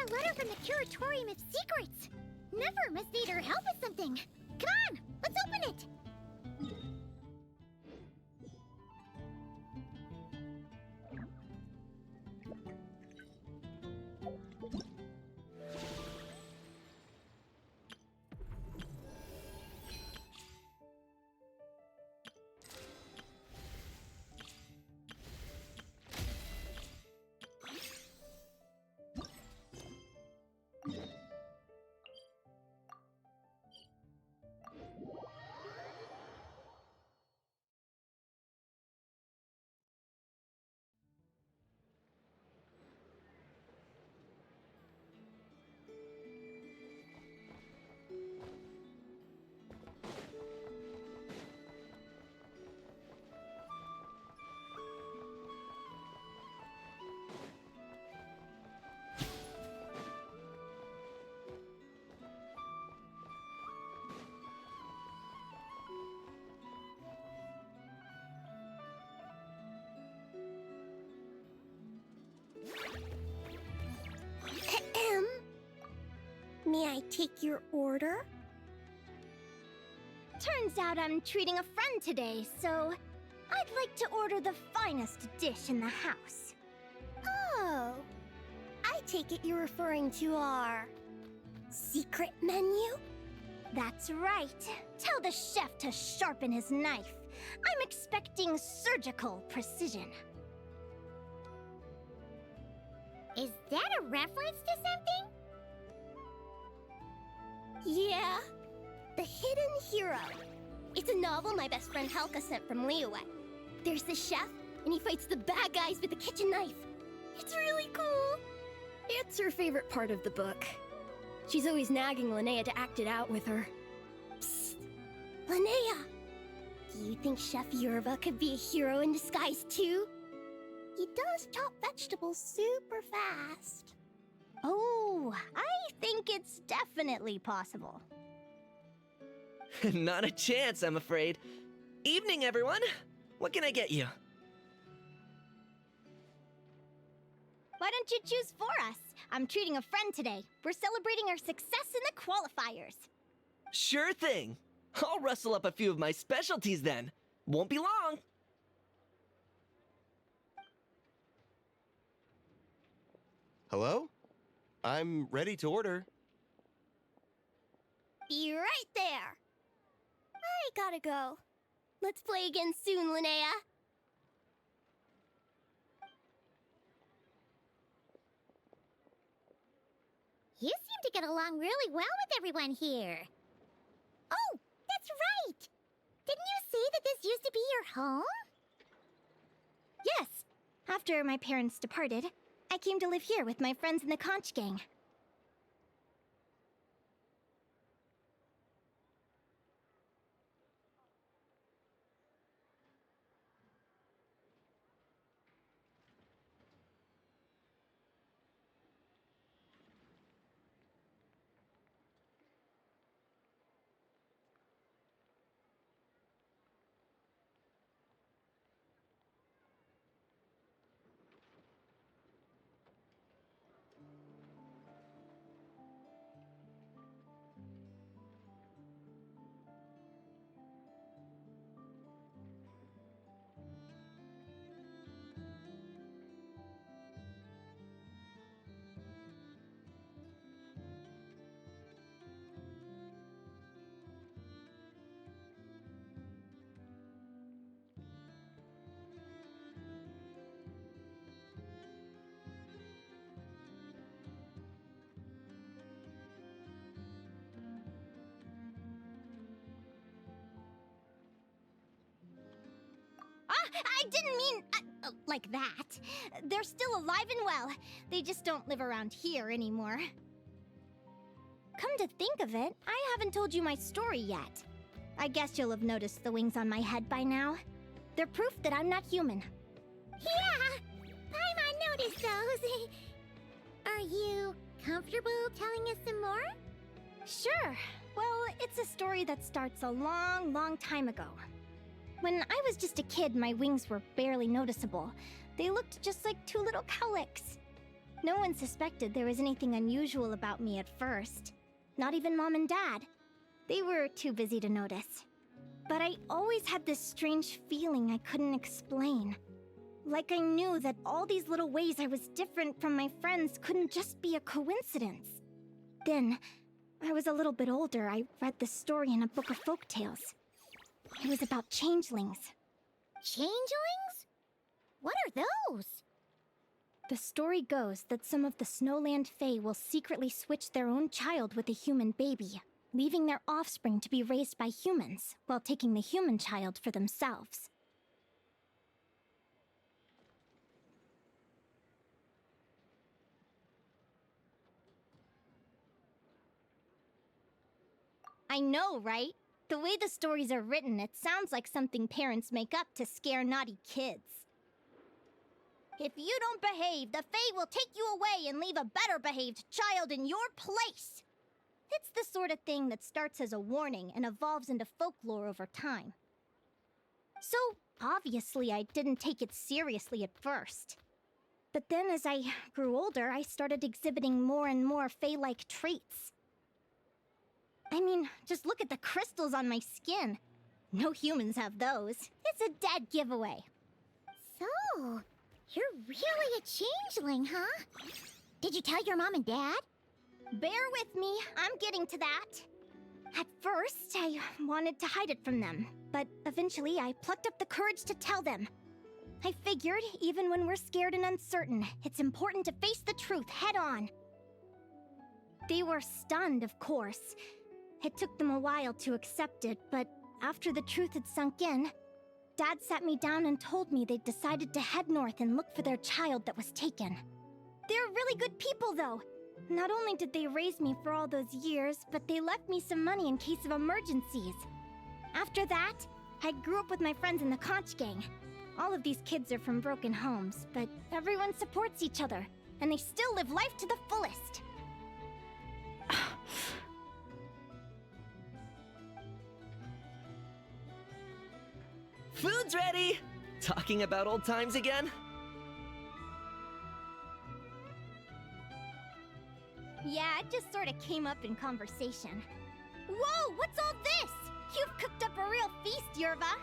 got a letter from the Curatorium of Secrets. Never must need her help with something. Come on, let's open it. May I take your order? Turns out I'm treating a friend today, so I'd like to order the finest dish in the house. Oh, I take it you're referring to our secret menu? That's right. Tell the chef to sharpen his knife. I'm expecting surgical precision. Is that a reference to something? Yeah, The Hidden Hero. It's a novel my best friend Helka sent from Liyue. There's the chef, and he fights the bad guys with a kitchen knife. It's really cool. It's her favorite part of the book. She's always nagging Linnea to act it out with her. Psst, Linnea. Do you think Chef Yerva could be a hero in disguise too? He does chop vegetables super fast. Oh, I think it's definitely possible. Not a chance, I'm afraid. Evening, everyone. What can I get you? Why don't you choose for us? I'm treating a friend today. We're celebrating our success in the qualifiers. Sure thing. I'll rustle up a few of my specialties then. Won't be long. Hello? I'm ready to order. Be right there. I gotta go. Let's play again soon, Linnea. You seem to get along really well with everyone here. Oh, that's right! Didn't you say that this used to be your home? Yes. After my parents departed, I came to live here with my friends in the conch gang. I didn't mean like that. They're still alive and well. They just don't live around here anymore. Come to think of it, I haven't told you my story yet. I guess you'll have noticed the wings on my head by now. They're proof that I'm not human. Yeah, Paimon noticed those. Are you comfortable telling us some more? Sure. Well, it's a story that starts a long, long time ago. When I was just a kid, my wings were barely noticeable. They looked just like two little cowlicks. No one suspected there was anything unusual about me at first. Not even Mom and Dad. They were too busy to notice. But I always had this strange feeling I couldn't explain. Like I knew that all these little ways I was different from my friends couldn't just be a coincidence. Then, I was a little bit older, I read this story in a book of folktales. It was about changelings. Changelings? What are those? The story goes that some of the Snowland Fae will secretly switch their own child with a human baby, leaving their offspring to be raised by humans, while taking the human child for themselves. I know, right? The way the stories are written, it sounds like something parents make up to scare naughty kids. If you don't behave, the Fae will take you away and leave a better behaved child in your place. It's the sort of thing that starts as a warning and evolves into folklore over time. So, obviously, I didn't take it seriously at first. But then as I grew older, I started exhibiting more and more Fae-like traits. I mean, just look at the crystals on my skin. No humans have those. It's a dead giveaway. So, you're really a changeling, huh? Did you tell your mom and dad? Bear with me, I'm getting to that. At first, I wanted to hide it from them, but eventually I plucked up the courage to tell them. I figured, even when we're scared and uncertain, it's important to face the truth head on. They were stunned, of course. It took them a while to accept it, but after the truth had sunk in, Dad sat me down and told me they'd decided to head north and look for their child that was taken. They're really good people, though. Not only did they raise me for all those years, but they left me some money in case of emergencies. After that, I grew up with my friends in the Conch Gang. All of these kids are from broken homes, but everyone supports each other, and they still live life to the fullest. Food's ready! Talking about old times again? Yeah, it just sort of came up in conversation. Whoa, what's all this? You've cooked up a real feast, Yerva.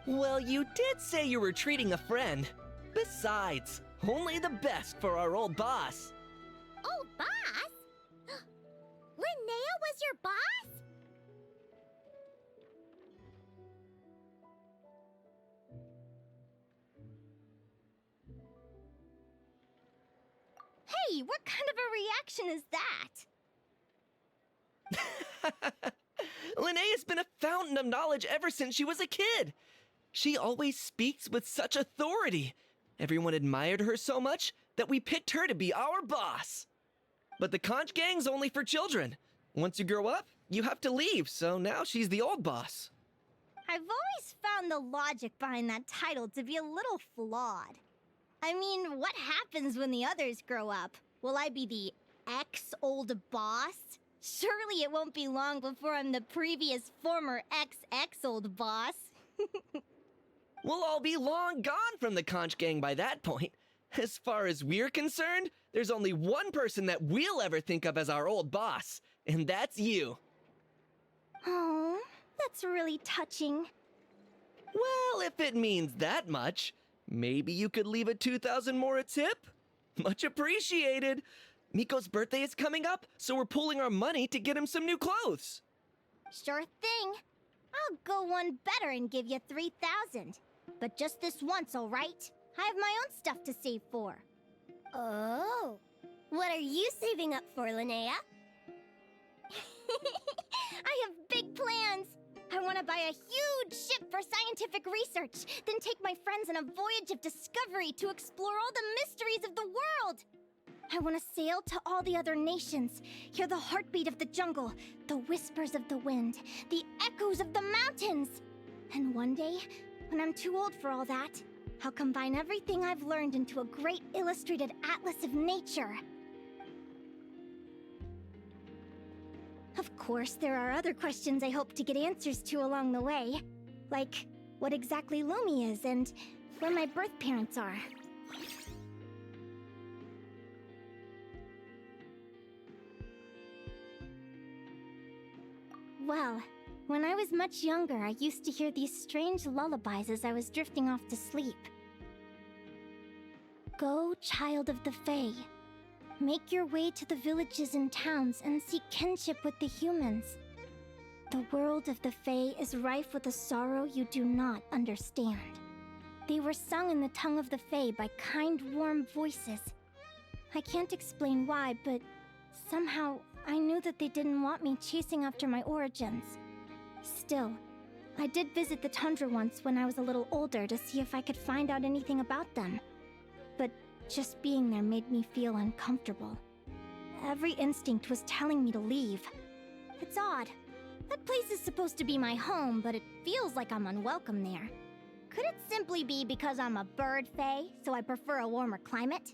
Well, you did say you were treating a friend. Besides, only the best for our old boss. Old boss? Linnea was your boss? Hey, what kind of a reaction is that? Linnea's been a fountain of knowledge ever since she was a kid. She always speaks with such authority. Everyone admired her so much that we picked her to be our boss. But the Conch Gang's only for children. Once you grow up, you have to leave, so now she's the old boss. I've always found the logic behind that title to be a little flawed. I mean, what happens when the others grow up? Will I be the ex-old boss? Surely it won't be long before I'm the previous former ex-old boss. We'll all be long gone from the Conch Gang by that point. As far as we're concerned, there's only one person that we'll ever think of as our old boss, and that's you. Oh, that's really touching. Well, if it means that much, maybe you could leave a 2,000 more a tip? Much appreciated. Miko's birthday is coming up, so we're pooling our money to get him some new clothes. Sure thing. I'll go one better and give you 3,000. But just this once, all right? I have my own stuff to save for. Oh. What are you saving up for, Linnea? I have big plans. I want to buy a huge ship for scientific research, then take my friends on a voyage of discovery to explore all the mysteries of the world. I want to sail to all the other nations, hear the heartbeat of the jungle, the whispers of the wind, the echoes of the mountains. And one day, when I'm too old for all that, I'll combine everything I've learned into a great illustrated atlas of nature. Of course, there are other questions I hope to get answers to along the way. Like, what exactly Lumi is and where my birth parents are. Well, when I was much younger, I used to hear these strange lullabies as I was drifting off to sleep. Go, child of the Fae. Make your way to the villages and towns and seek kinship with the humans. The world of the Fae is rife with a sorrow you do not understand. They were sung in the tongue of the Fae by kind, warm voices. I can't explain why, but somehow I knew that they didn't want me chasing after my origins. Still, I did visit the tundra once when I was a little older to see if I could find out anything about them. But just being there made me feel uncomfortable. Every instinct was telling me to leave. It's odd. That place is supposed to be my home, but it feels like I'm unwelcome there. Could it simply be because I'm a bird fae, so I prefer a warmer climate?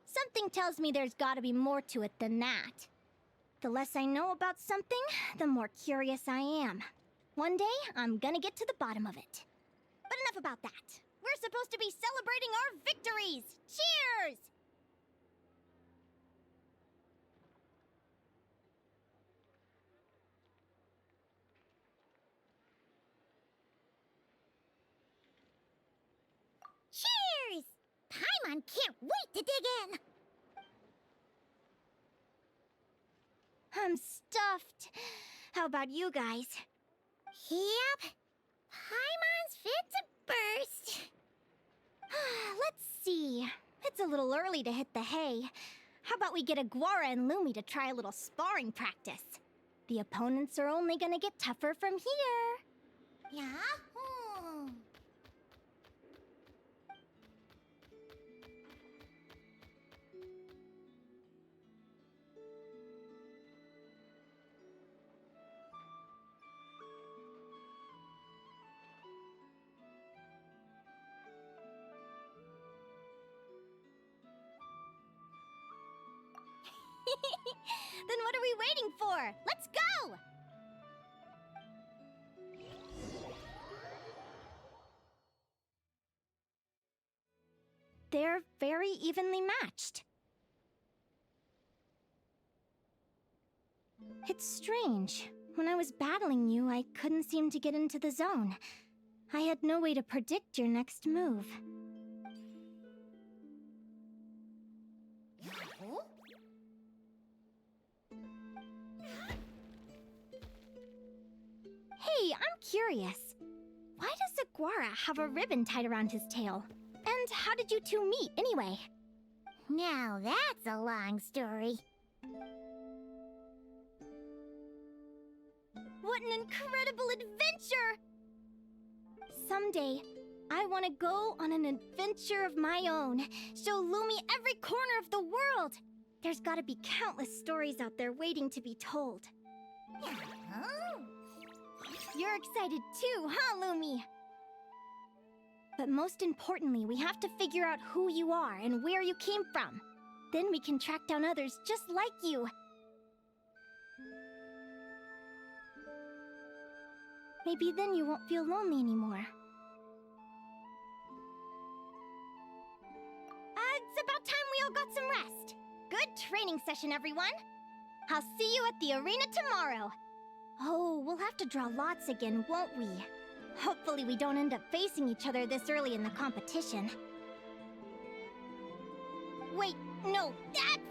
Something tells me there's gotta be more to it than that. The less I know about something, the more curious I am. One day, I'm gonna get to the bottom of it. But enough about that. We're supposed to be celebrating our victories! Cheers! Cheers! Paimon can't wait to dig in! I'm stuffed. How about you guys? Yep. Paimon's fit to burst. Let's see. It's a little early to hit the hay. How about we get Aguara and Lumi to try a little sparring practice? The opponents are only gonna get tougher from here. Yahoo! Then what are we waiting for? Let's go! They're very evenly matched. It's strange. When I was battling you, I couldn't seem to get into the zone. I had no way to predict your next move. Hey, I'm curious. Why does Aguara have a ribbon tied around his tail? And how did you two meet, anyway? Now that's a long story. What an incredible adventure! Someday, I want to go on an adventure of my own. Show Lumi every corner of the world. There's gotta be countless stories out there waiting to be told. You're excited too, huh, Lumi? But most importantly, we have to figure out who you are and where you came from. Then we can track down others just like you. Maybe then you won't feel lonely anymore. It's about time we all got some rest. Good training session, everyone. I'll see you at the arena tomorrow. Oh, we'll have to draw lots again, won't we? Hopefully we don't end up facing each other this early in the competition. Wait, no,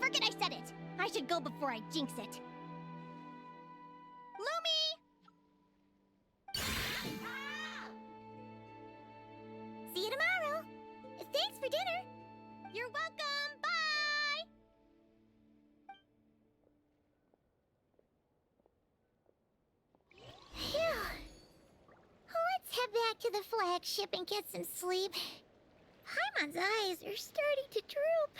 forget I said it. I should go before I jinx it. Lumi! See you tomorrow. Thanks for dinner. You're welcome. Bye! Phew. Let's head back to the flagship and get some sleep. Paimon's eyes are starting to droop.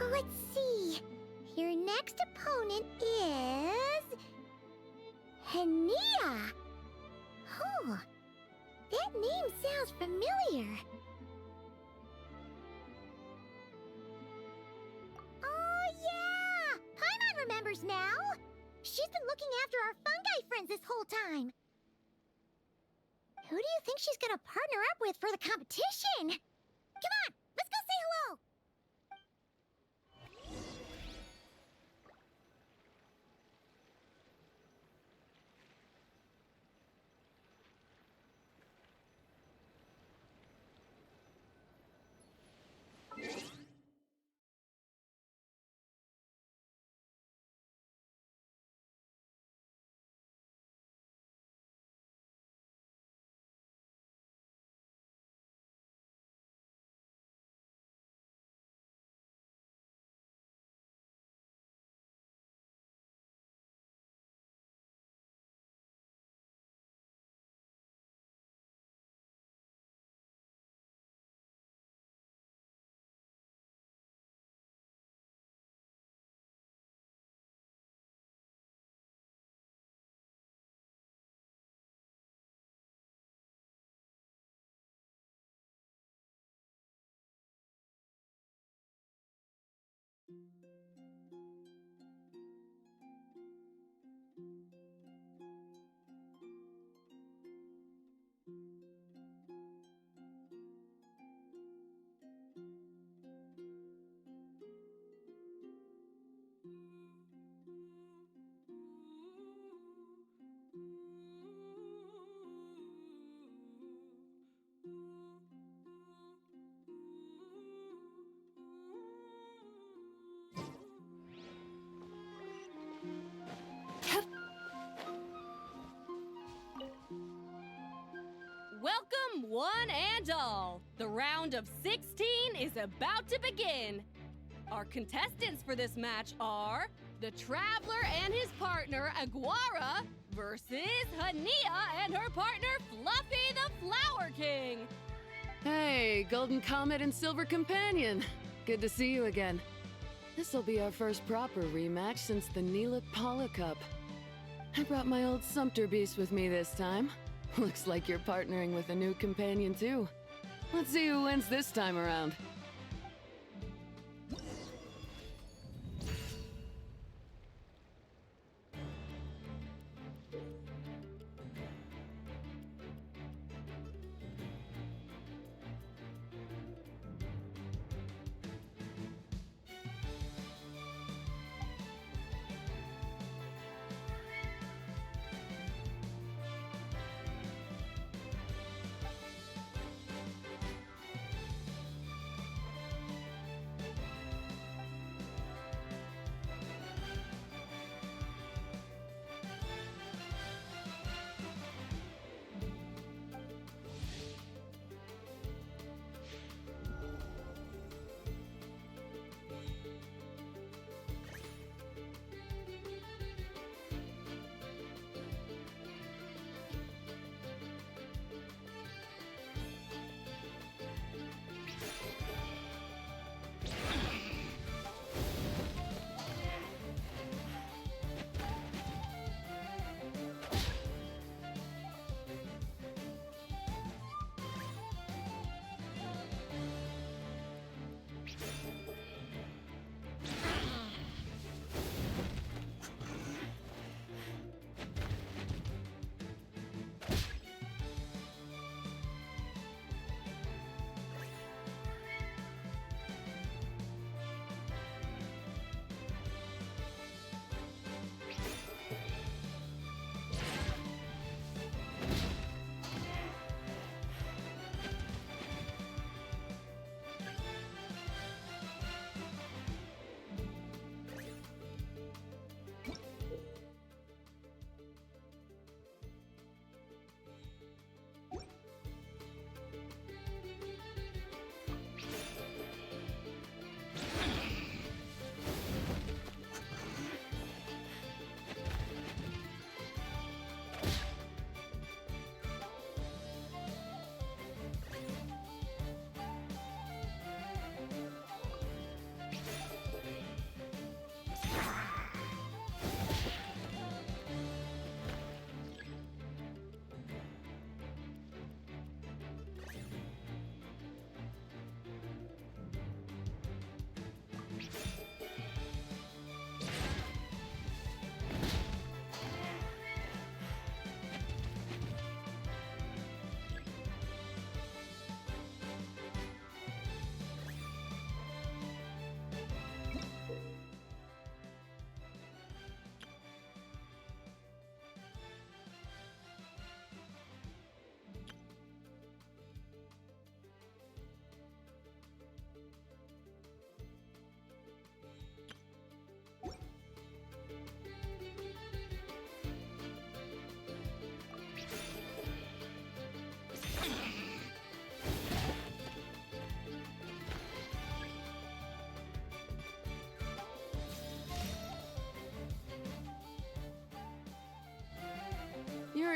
Let's see. Your next opponent is... Hania! Oh, that name sounds familiar. Oh, yeah! Paimon remembers now! She's been looking after our fungi friends this whole time. Who do you think she's gonna partner up with for the competition? Come on, let's go say hello! Welcome, one and all. The round of 16 is about to begin. Our contestants for this match are the Traveler and his partner, Aguara, versus Hania and her partner, Fluffy the Flower King. Hey, Golden Comet and Silver Companion. Good to see you again. This'll be our first proper rematch since the Neela Paula Cup. I brought my old Sumpter Beast with me this time. Looks like you're partnering with a new companion too. Let's see who wins this time around.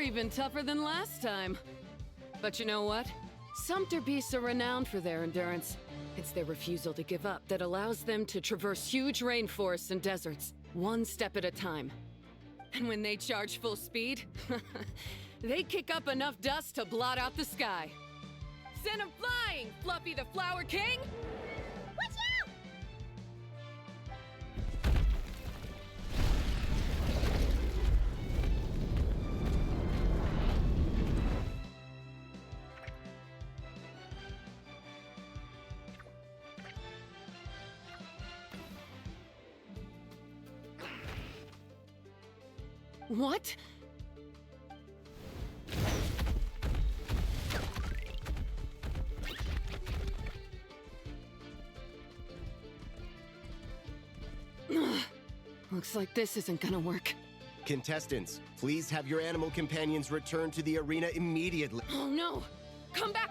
even tougher than last time. But you know what? Sumpter beasts are renowned for their endurance. It's their refusal to give up that allows them to traverse huge rainforests and deserts, one step at a time. And when they charge full speed, they kick up enough dust to blot out the sky. Send 'em flying, Fluffy the Flower King! Watch out! What? Looks like this isn't gonna work. Contestants, please have your animal companions return to the arena immediately. Oh no! Come back!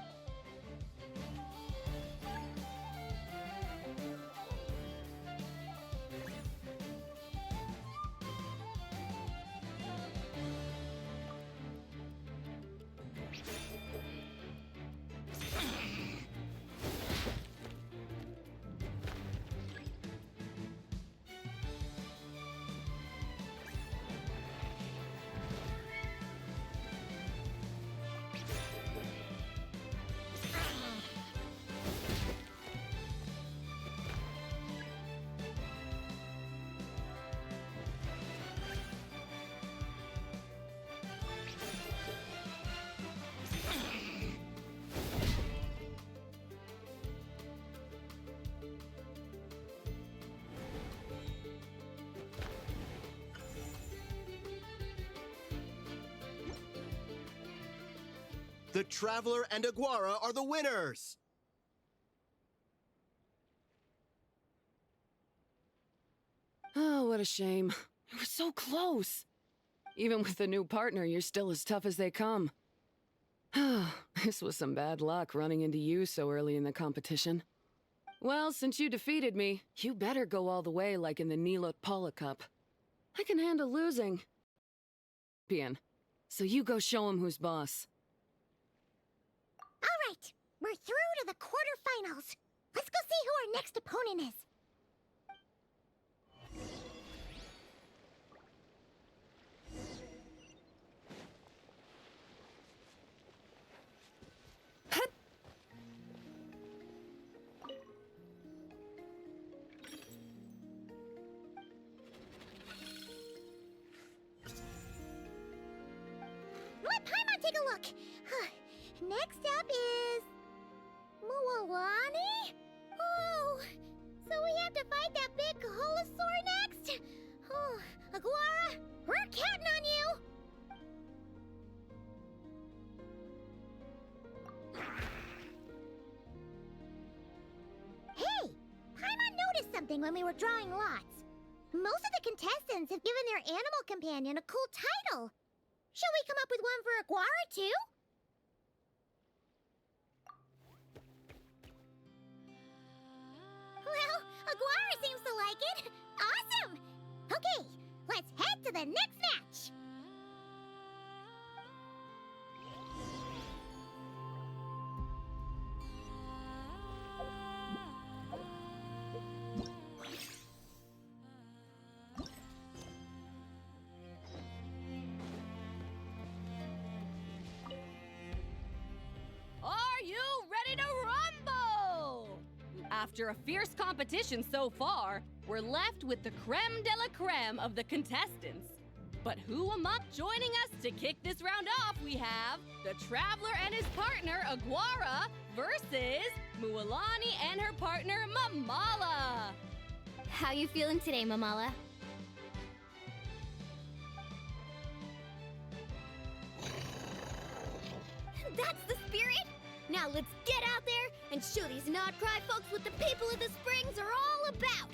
The Traveler and Aguara are the winners! Oh, what a shame. We were so close. Even with the new partner, you're still as tough as they come. This was some bad luck running into you so early in the competition. Well, since you defeated me, you better go all the way like in the Nila Paula Cup. I can handle losing. So you go show him who's boss. All right, we're through to the quarterfinals. Let's go see who our next opponent is. Let Paimon take a look. Next up is... Mualani? Oh, so we have to fight that big Holosaur next? Oh, Aguara, we're counting on you! Hey, Paimon noticed something when we were drawing lots. Most of the contestants have given their animal companion a cool title. Shall we come up with one for Aguara, too? Well, Aguara seems to like it. Awesome! Okay, let's head to the next match. Are you ready to rumble? After a fierce competition so far, we're left with the creme de la creme of the contestants. But who among joining us to kick this round off? We have the Traveler and his partner, Aguara, versus Mualani and her partner, Mamala. How you feeling today, Mamala? That's the spirit! Now let's get out there and show these not-cry folks what the people of the Springs are all about!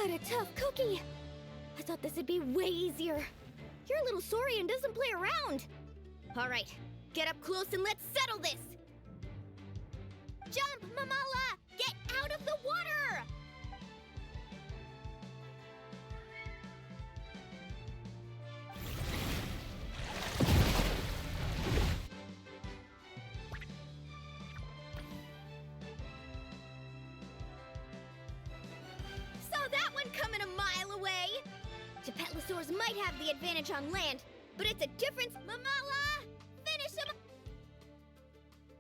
What a tough cookie! I thought this would be way easier. Your little Saurian doesn't play around. All right, get up close and let's settle this. Jump, Mamala! Get out of the water! Saw that one coming a mile away! Gepetlosaurs might have the advantage on land, but it's a difference. Mamala! Finish him!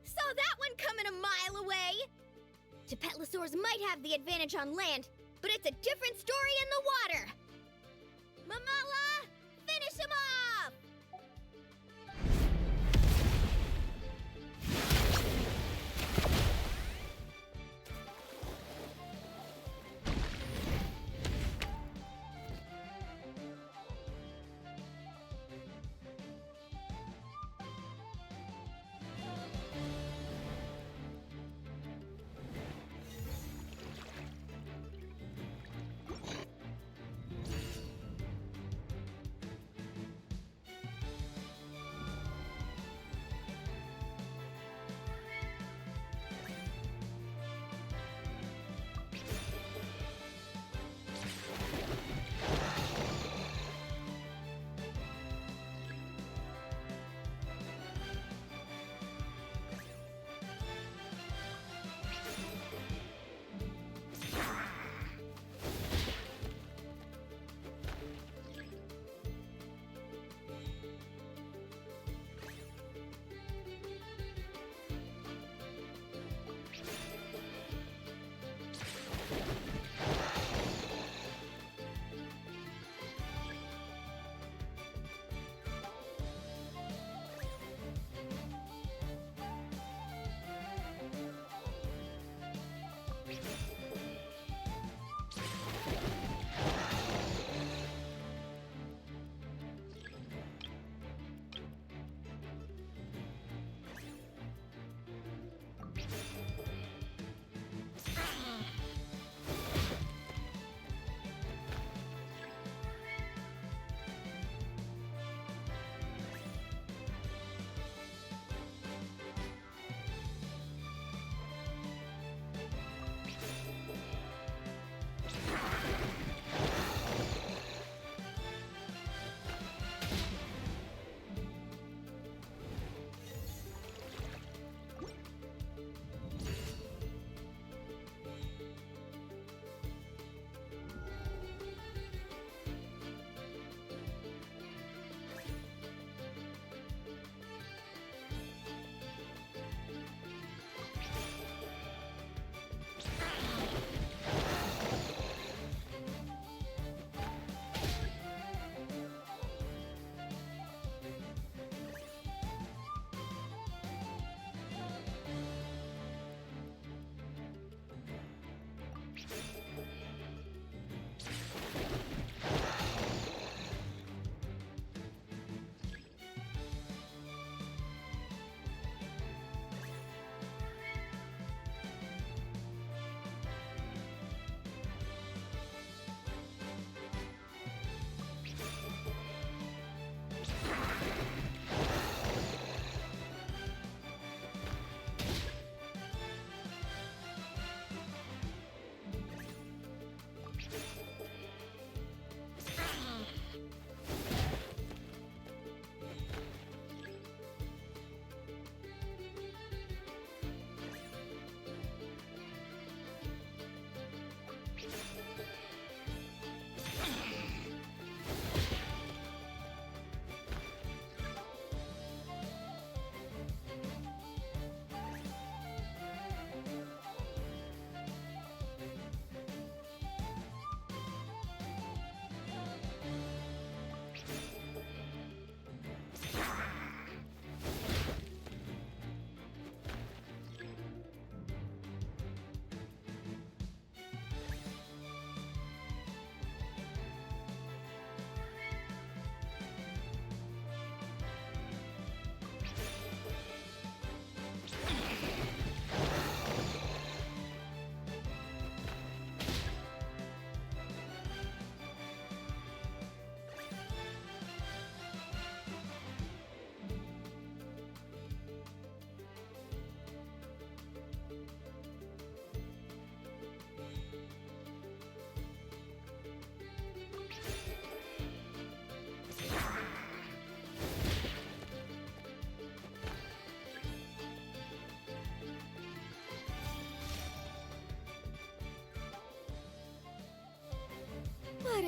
Saw that one coming a mile away! Gepetlosaurs might have the advantage on land, but it's a different story in the water! Mamala! Finish him off!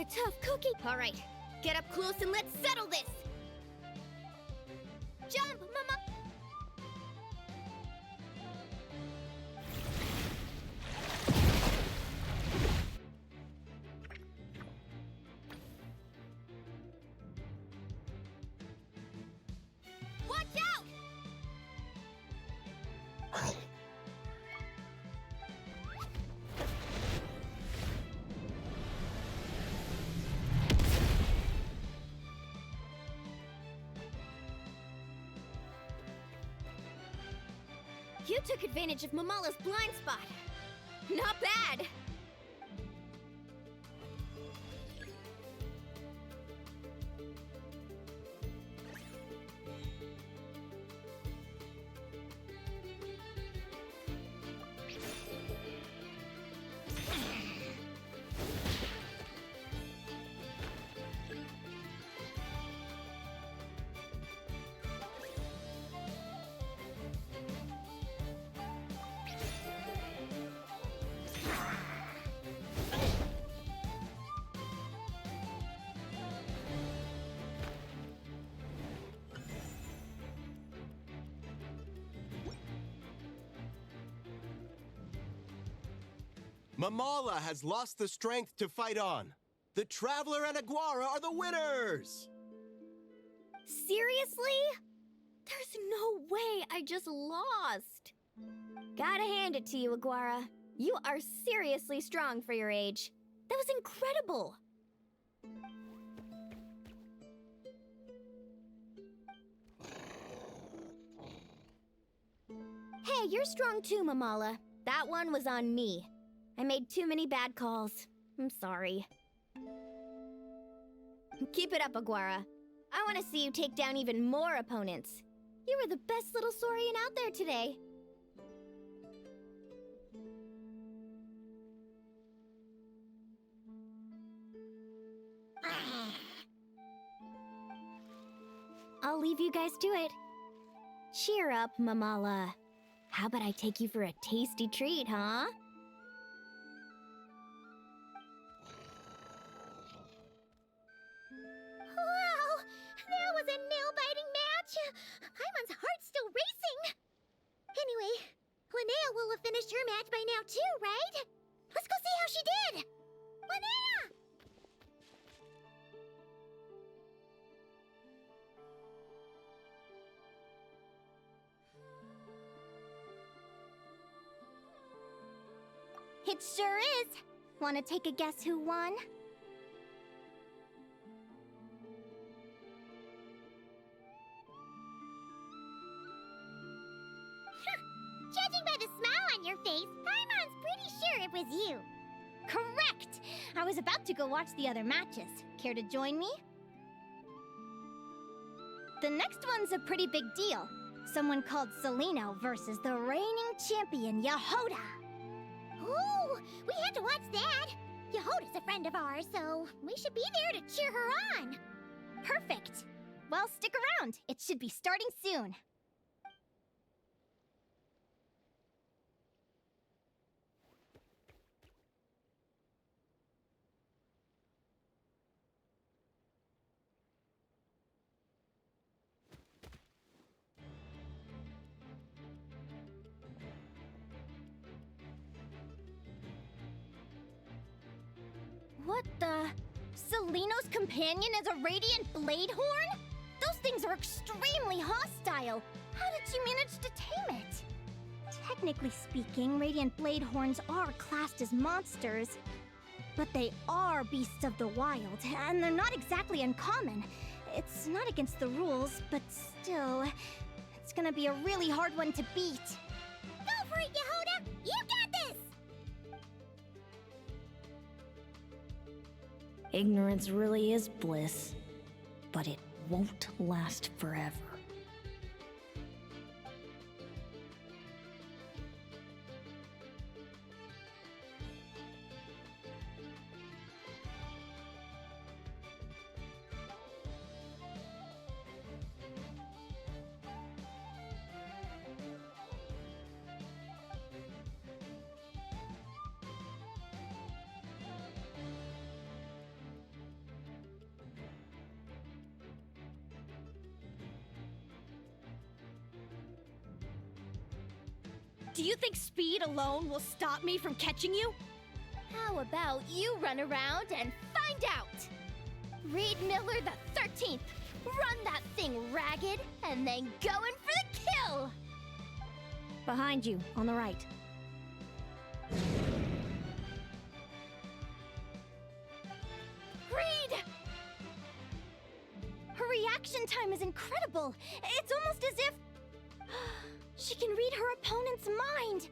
a tough cookie. All right, get up close and let's settle this. Jump, Mama! Watch out! You took advantage of Mamala's blind spot. Not bad. Mamala has lost the strength to fight on. The Traveler and Aguara are the winners! Seriously? There's no way I just lost. Gotta hand it to you, Aguara. You are seriously strong for your age. That was incredible. Hey, you're strong too, Mamala. That one was on me. I made too many bad calls. I'm sorry. Keep it up, Aguara. I want to see you take down even more opponents. You were the best little Saurian out there today. I'll leave you guys to it. Cheer up, Mamala. How about I take you for a tasty treat, huh? Wow! That was a nail-biting match! Paimon's heart's still racing! Anyway, Linnea will have finished her match by now too, right? Let's go see how she did! Linnea! It sure is. Want to take a guess who won? Judging by the smile on your face, Paimon's pretty sure it was you. Correct! I was about to go watch the other matches. Care to join me? The next one's a pretty big deal. Someone called Celino versus the reigning champion, Yehoda. Ooh, we have to watch that. Yehoda's a friend of ours, so we should be there to cheer her on. Perfect! Well, stick around. It should be starting soon. What the? Celino's companion is a radiant blade horn? Those things are extremely hostile. How did you manage to tame it? Technically speaking, radiant blade horns are classed as monsters. But they are beasts of the wild, and they're not exactly uncommon. It's not against the rules, but still, it's gonna be a really hard one to beat. Go for it, Yehoda! You got this! Ignorance really is bliss, but it won't last forever. Do you think speed alone will stop me from catching you? How about you run around and find out? Reed Miller the 13th. Run that thing ragged and then go in for the kill! Behind you, on the right. Reed! Her reaction time is incredible. It's almost as if she can read her opponent's mind.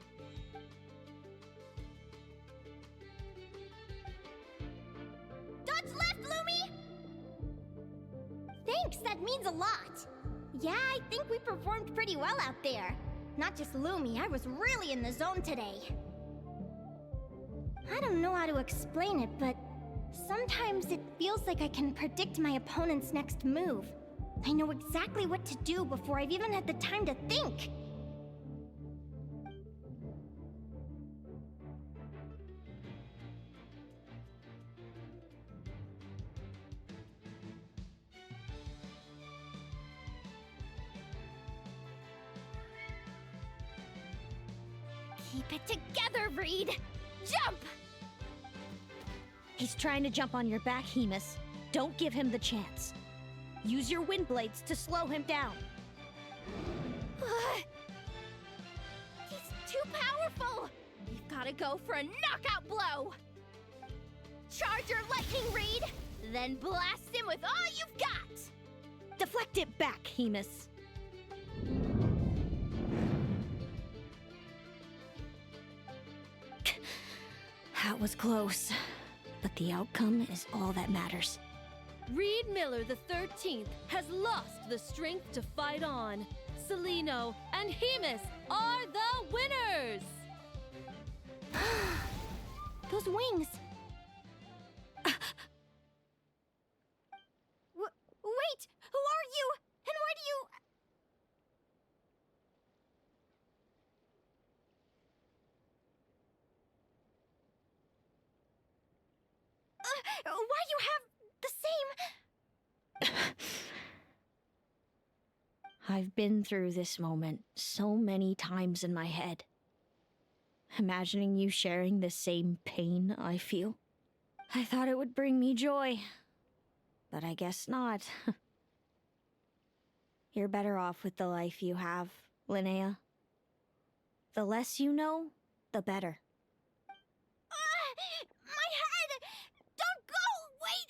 Dodge left, Lumi! Thanks, that means a lot. Yeah, I think we performed pretty well out there. Not just Lumi, I was really in the zone today. I don't know how to explain it, but sometimes it feels like I can predict my opponent's next move. I know exactly what to do before I've even had the time to think. Keep it together, Reed! Jump! He's trying to jump on your back, Hemus. Don't give him the chance. Use your wind blades to slow him down. He's too powerful! You've gotta go for a knockout blow! Charge your lightning, Reed! Then blast him with all you've got! Deflect it back, Hemus. That was close, but the outcome is all that matters. Reed Miller the 13th has lost the strength to fight on. Celino and Hemus are the winners! Those wings! Wait! Who are you? And why do you... why do you have the same... I've been through this moment so many times in my head. Imagining you sharing the same pain I feel. I thought it would bring me joy, but I guess not. You're better off with the life you have, Linnea. The less you know, the better. my head! Don't go! Wait!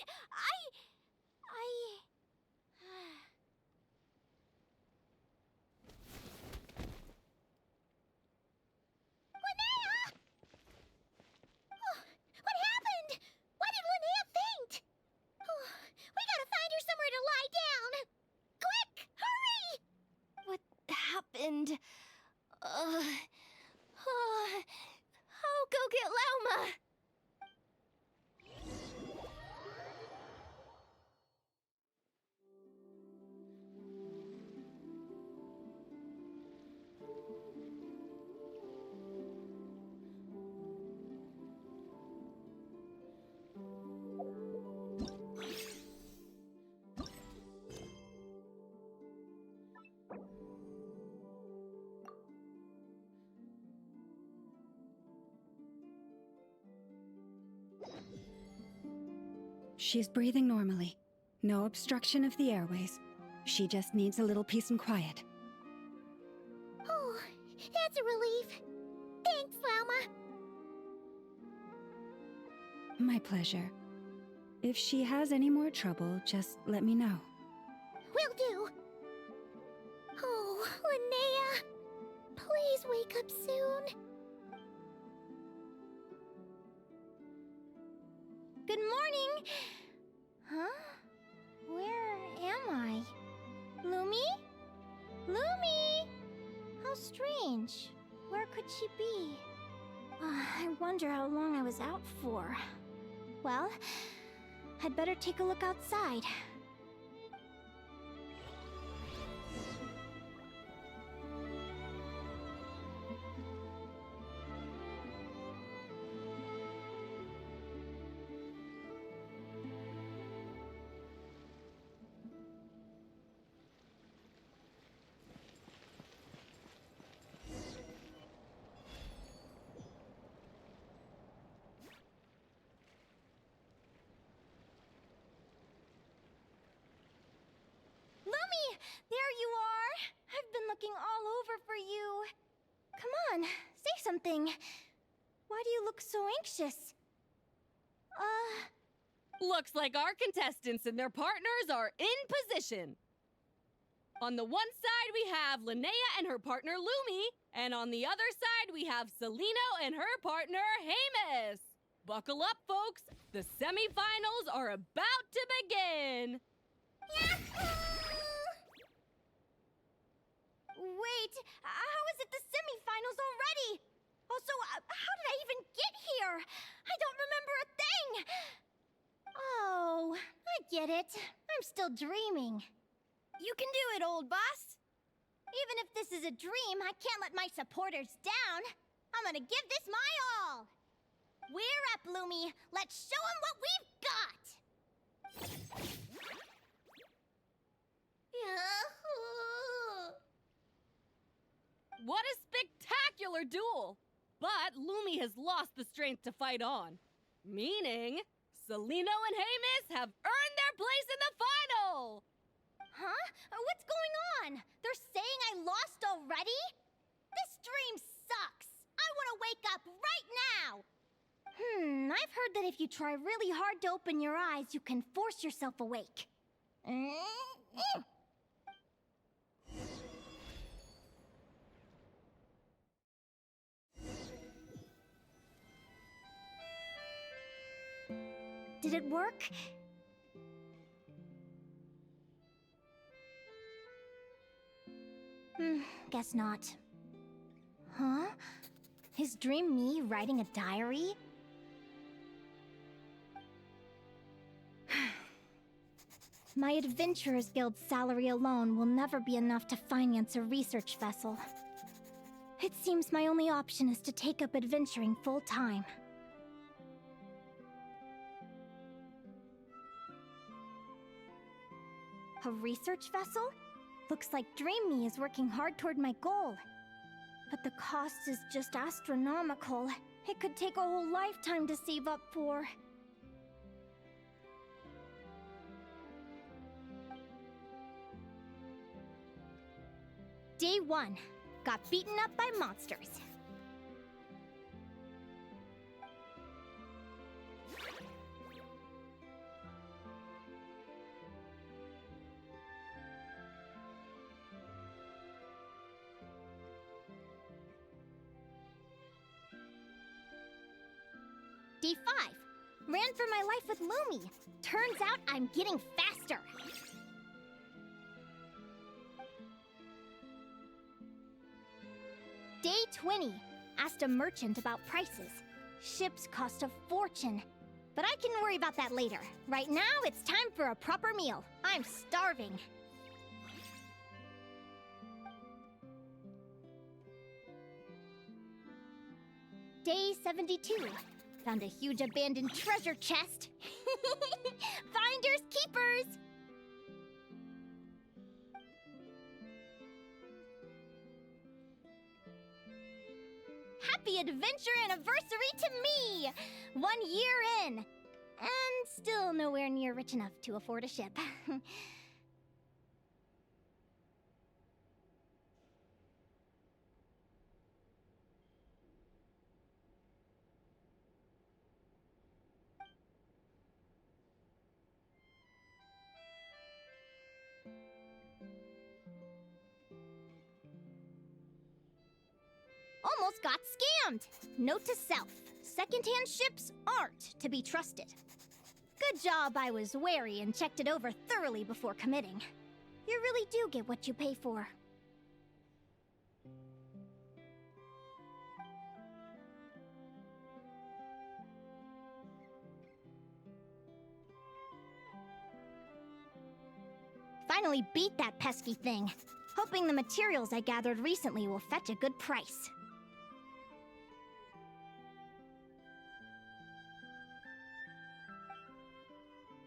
Linnea! Oh, what happened? Why did Linnea faint? Oh, we gotta find her somewhere to lie down! Quick! Hurry! What happened? I'll go get Lauma! She's breathing normally. No obstruction of the airways. She just needs a little peace and quiet. Oh, that's a relief. Thanks, Lauma. My pleasure. If she has any more trouble, just let me know. Will do. Oh, Linnea. Please wake up soon. Good morning. Huh? Where am I? Lumi? Lumi! How strange. Where could she be? I wonder how long I was out for. Well, I'd better take a look outside. There you are! I've been looking all over for you. Come on, say something. Why do you look so anxious? Looks like our contestants and their partners are in position. On the one side, we have Linnea and her partner Lumi, and on the other side, we have Celino and her partner Hamus. Buckle up, folks. The semifinals are about to begin. Wait, how is it the semifinals already? Also, how did I even get here? I don't remember a thing. Oh, I get it. I'm still dreaming. You can do it, old boss. Even if this is a dream, I can't let my supporters down. I'm gonna give this my all. We're up, Lumi. Let's show them what we've got. What a spectacular duel! But Lumi has lost the strength to fight on. Meaning, Celino and Hamus have earned their place in the final! Huh? What's going on? They're saying I lost already? This dream sucks. I want to wake up right now. I've heard that if you try really hard to open your eyes, you can force yourself awake. Did it work? Guess not. Huh? Is Dream me writing a diary? My Adventurers Guild salary alone will never be enough to finance a research vessel. It seems my only option is to take up adventuring full-time. A research vessel? Looks like Dream Me is working hard toward my goal. But the cost is just astronomical. It could take a whole lifetime to save up for. Day 1. Got beaten up by monsters. Day 5. Ran for my life with Lumi. Turns out I'm getting faster. Day 20. Asked a merchant about prices. Ships cost a fortune. But I can worry about that later. Right now, it's time for a proper meal. I'm starving. Day 72. Found a huge abandoned treasure chest. Finders keepers! Happy adventure anniversary to me! 1 year in! And still nowhere near rich enough to afford a ship. Almost got scammed! Note to self, secondhand ships aren't to be trusted. Good job I was wary and checked it over thoroughly before committing. You really do get what you pay for. Finally beat that pesky thing. Hoping the materials I gathered recently will fetch a good price.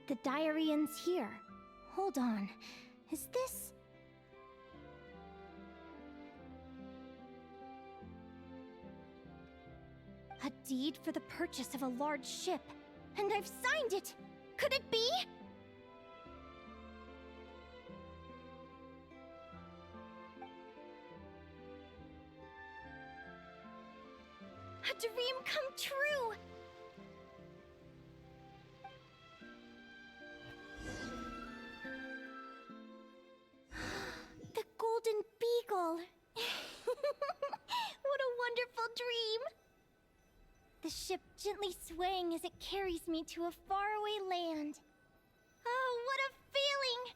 The diary ends here. Hold on. Is this... a deed for the purchase of a large ship? And I've signed it! Could it be? A dream come true! The Golden Beagle! What a wonderful dream! The ship gently swaying as it carries me to a faraway land. Oh, what a feeling!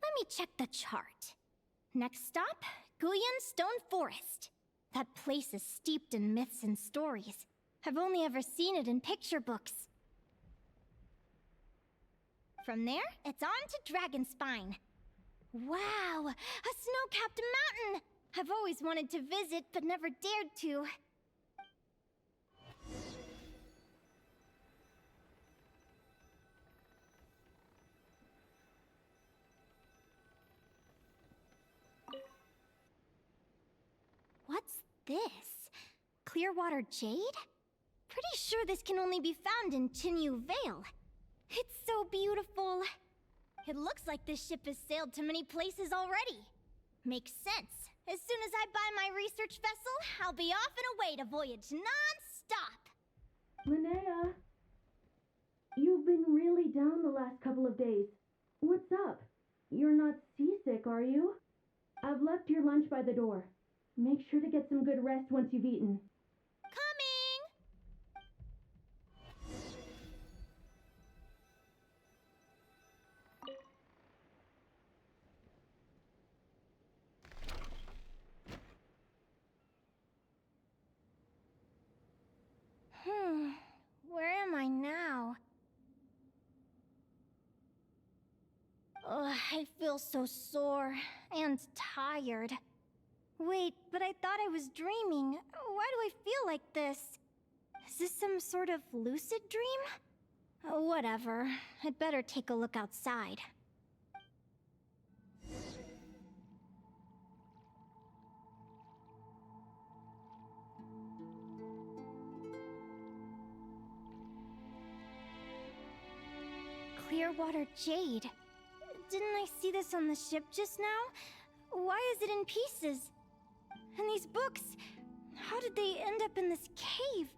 Let me check the chart. Next stop, Guyan Stone Forest. That place is steeped in myths and stories. I've only ever seen it in picture books. From there, it's on to Dragonspine. Wow, a snow-capped mountain! I've always wanted to visit, but never dared to. What's this? Clearwater jade? Pretty sure this can only be found in Chinyu Vale. It's so beautiful. It looks like this ship has sailed to many places already. Makes sense. As soon as I buy my research vessel, I'll be off and away to voyage non-stop. Linnea, you've been really down the last couple of days. What's up? You're not seasick, are you? I've left your lunch by the door. Make sure to get some good rest once you've eaten. Coming! Where am I now? Ugh, I feel so sore and tired. Wait, but I thought I was dreaming. Why do I feel like this? Is this some sort of lucid dream? Oh, whatever. I'd better take a look outside. Clearwater jade. Didn't I see this on the ship just now? Why is it in pieces? And these books, how did they end up in this cave?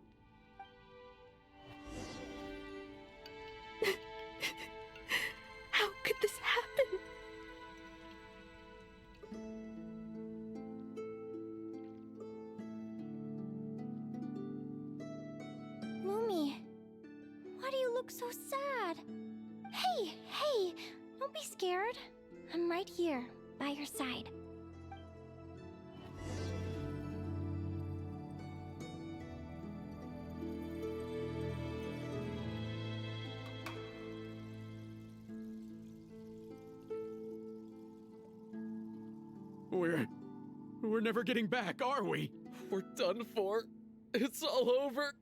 How could this happen? Lumi, why do you look so sad? Hey, don't be scared. I'm right here, by your side. We're never getting back, are we? We're done for. It's all over.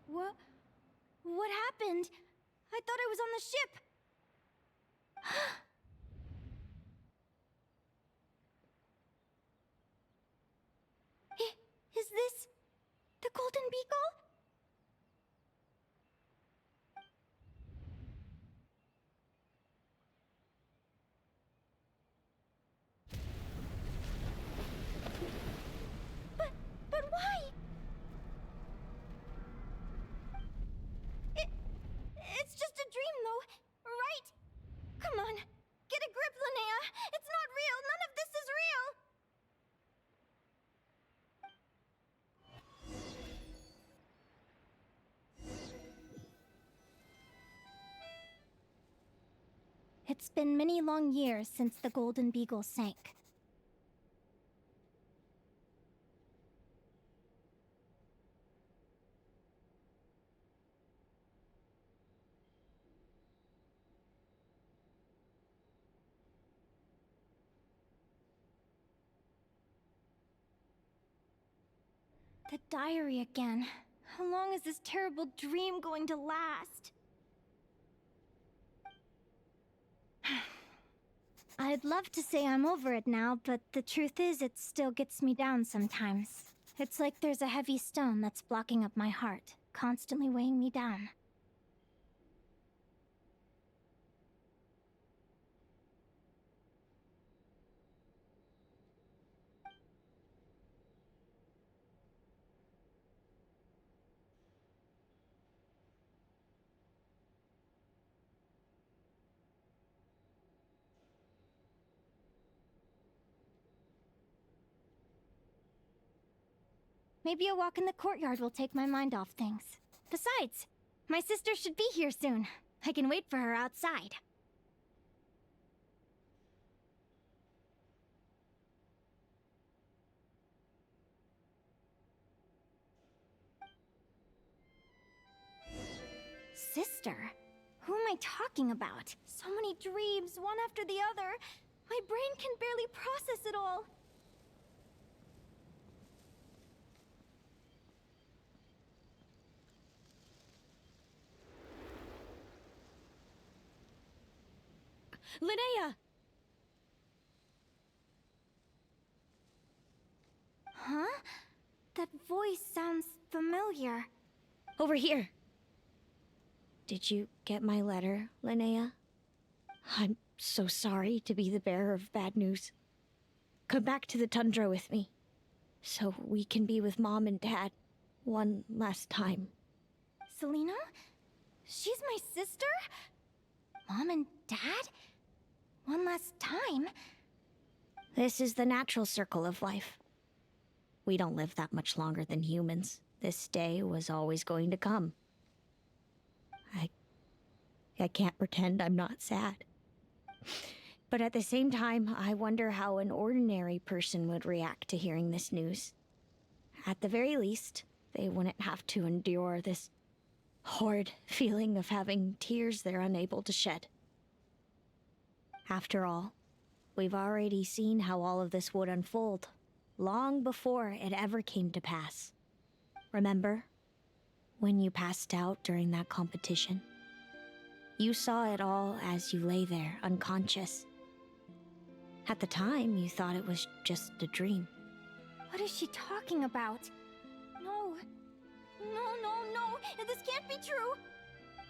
What happened? I thought I was on the ship. Is this the Golden Beagle? But why? It's just a dream, though, right? Come on, get a grip, Linnea. It's not real. None of this is real. It's been many long years since the Golden Beagle sank. The diary again. How long is this terrible dream going to last? I'd love to say I'm over it now, but the truth is it still gets me down sometimes. It's like there's a heavy stone that's blocking up my heart. constantly weighing me down. Maybe a walk in the courtyard will take my mind off things. Besides, my sister should be here soon. I can wait for her outside. Sister? Who am I talking about? So many dreams, one after the other. My brain can barely process it all. Linnea! Huh? That voice sounds familiar. Over here. Did you get my letter, Linnea? I'm so sorry to be the bearer of bad news. Come back to the tundra with me, so we can be with Mom and Dad one last time. Selena? She's my sister? Mom and Dad? One last time? This is the natural circle of life. We don't live that much longer than humans. This day was always going to come. I can't pretend I'm not sad. But at the same time, I wonder how an ordinary person would react to hearing this news. At the very least, they wouldn't have to endure this horrid feeling of having tears they're unable to shed. After all, we've already seen how all of this would unfold, long before it ever came to pass. Remember, when you passed out during that competition? You saw it all as you lay there, unconscious. At the time, you thought it was just a dream. What is she talking about? No. No. This can't be true.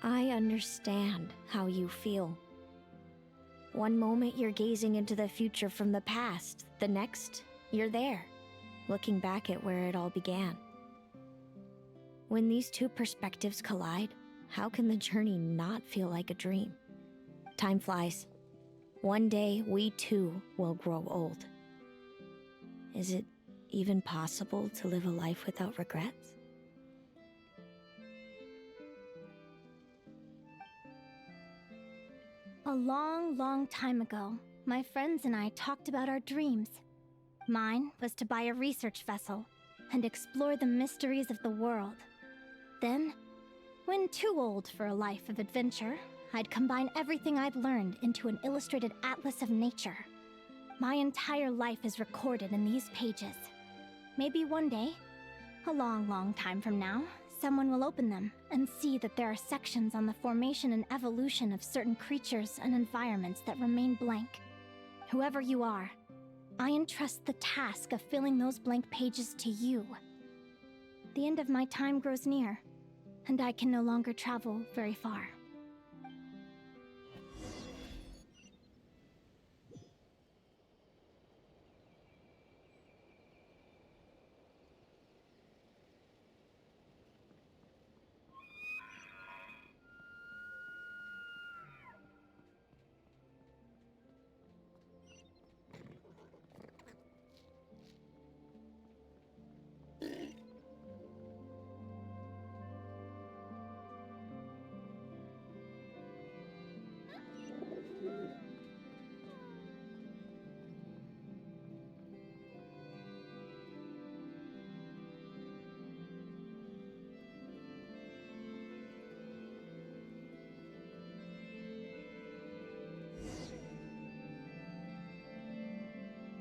I understand how you feel. One moment you're gazing into the future from the past, the next, you're there, looking back at where it all began. When these two perspectives collide, how can the journey not feel like a dream? Time flies. One day, we too will grow old. Is it even possible to live a life without regrets? A long time ago, my friends and I talked about our dreams. Mine was to buy a research vessel and explore the mysteries of the world. Then, when too old for a life of adventure, I'd combine everything I'd learned into an illustrated atlas of nature. My entire life is recorded in these pages. Maybe one day, a long time from now, someone will open them and see that there are sections on the formation and evolution of certain creatures and environments that remain blank. Whoever you are, I entrust the task of filling those blank pages to you. The end of my time grows near, and I can no longer travel very far.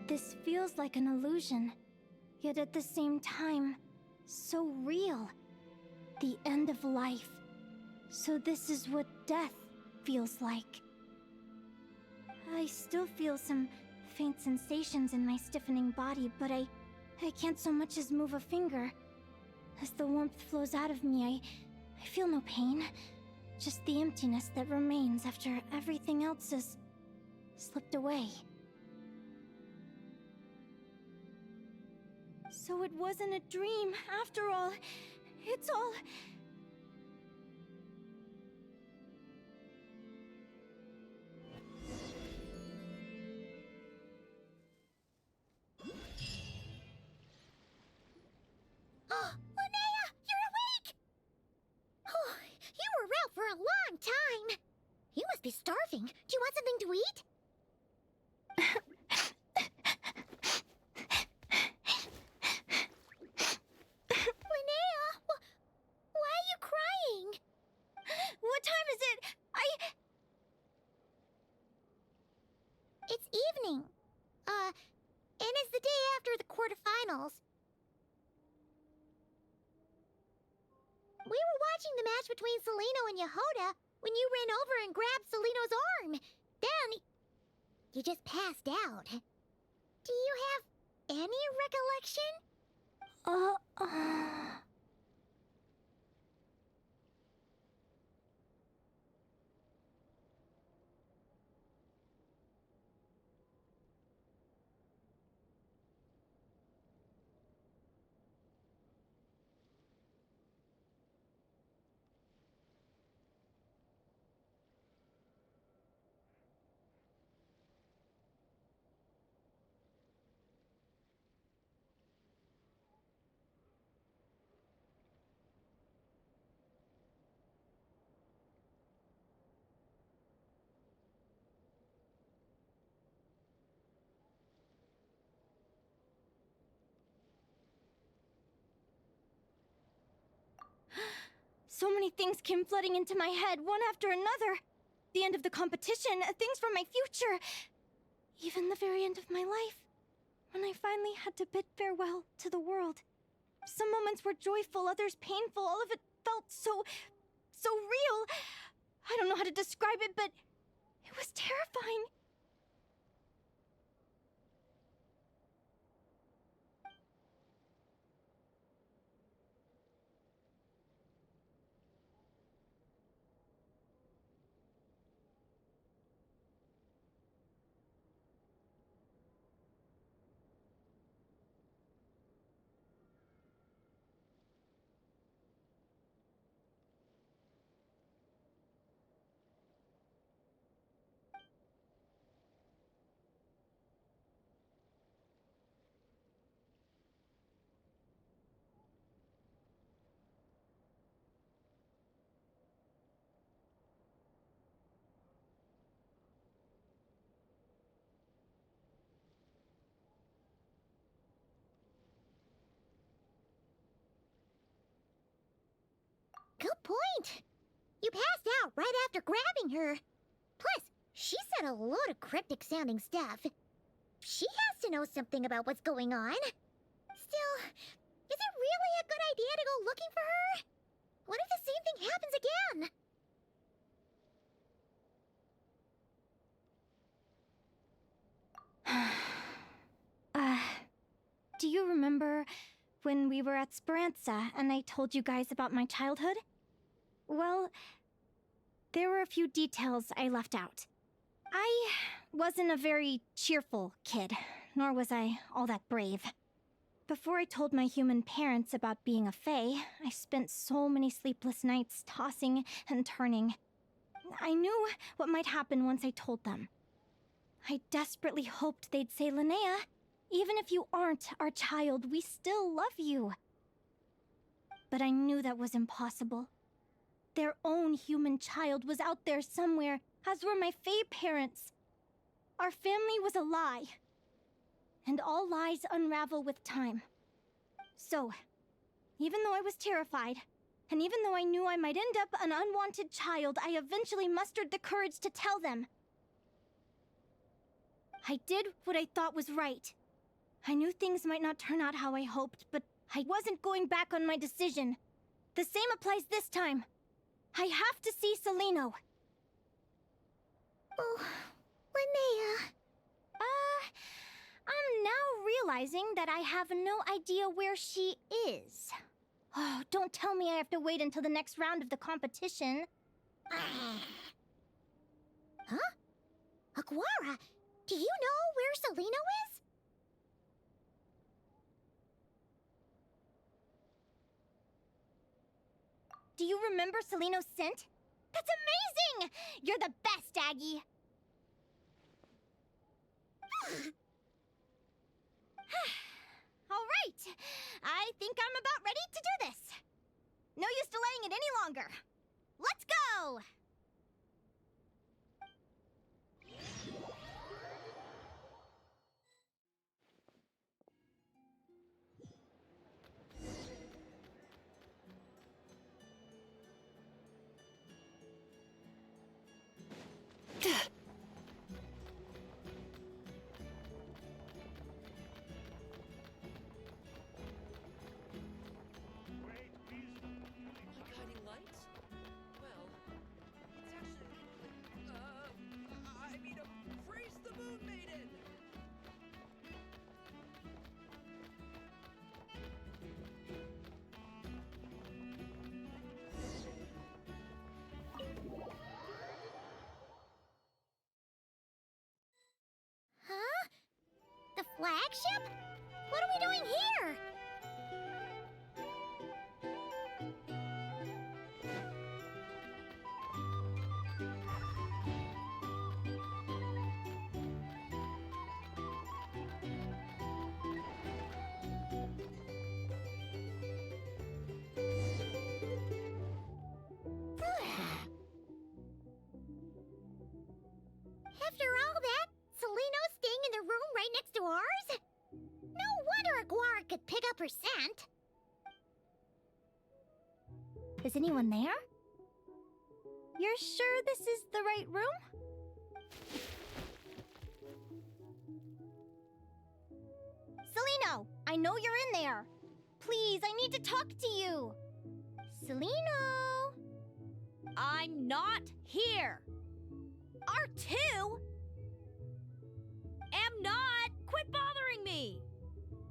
This feels like an illusion, yet at the same time, so real. The end of life. So this is what death feels like. I still feel some faint sensations in my stiffening body, but I can't so much as move a finger. As the warmth flows out of me, I feel no pain. Just the emptiness that remains after everything else has slipped away. So it wasn't a dream, after all. It's all... Oh, Linnea, you're awake! Oh, you were out for a long time. You must be starving. Do you want something to eat? Linnea, why are you crying? What time is it? It's evening. And it's the day after the quarterfinals. We were watching the match between Celino and Yehoda when you ran over and grabbed Celino's arm. Then, you just passed out. Do you have any recollection? So many things came flooding into my head, one after another. The end of the competition, things from my future. Even the very end of my life. When I finally had to bid farewell to the world. Some moments were joyful, others painful. All of it felt so real. I don't know how to describe it, but it was terrifying. Good point. You passed out right after grabbing her. Plus, she said a load of cryptic-sounding stuff. She has to know something about what's going on. Still, is it really a good idea to go looking for her? What if the same thing happens again? Do you remember when we were at Speranza and I told you guys about my childhood? Well, there were a few details I left out. I wasn't a very cheerful kid, nor was I all that brave. Before I told my human parents about being a fae, I spent so many sleepless nights tossing and turning. I knew what might happen once I told them. I desperately hoped they'd say, Linnea, even if you aren't our child, we still love you. But I knew that was impossible. Their own human child was out there somewhere, as were my fae parents. Our family was a lie. And all lies unravel with time. So, even though I was terrified, and even though I knew I might end up an unwanted child, I eventually mustered the courage to tell them. I did what I thought was right. I knew things might not turn out how I hoped, but I wasn't going back on my decision. The same applies this time. I have to see Celino. Oh, Linnea. I'm now realizing that I have no idea where she is. Oh, don't tell me I have to wait until the next round of the competition. Huh? Aguara, do you know where Celino is? Do you remember Celino's scent? That's amazing! You're the best, Aggie! All right, I think I'm about ready to do this. No use delaying it any longer. Let's go! Like hiding lights? Well, it's actually, I mean, praise the Moon Maiden! Huh? The flagship? What are we doing here? After all that, Celino's staying in the room right next to ours? No wonder Aguara could pick up her scent. Is anyone there? You're sure this is the right room? Celino, I know you're in there. Please, I need to talk to you. Celino! I'm not here. R2? Am not. Quit bothering me.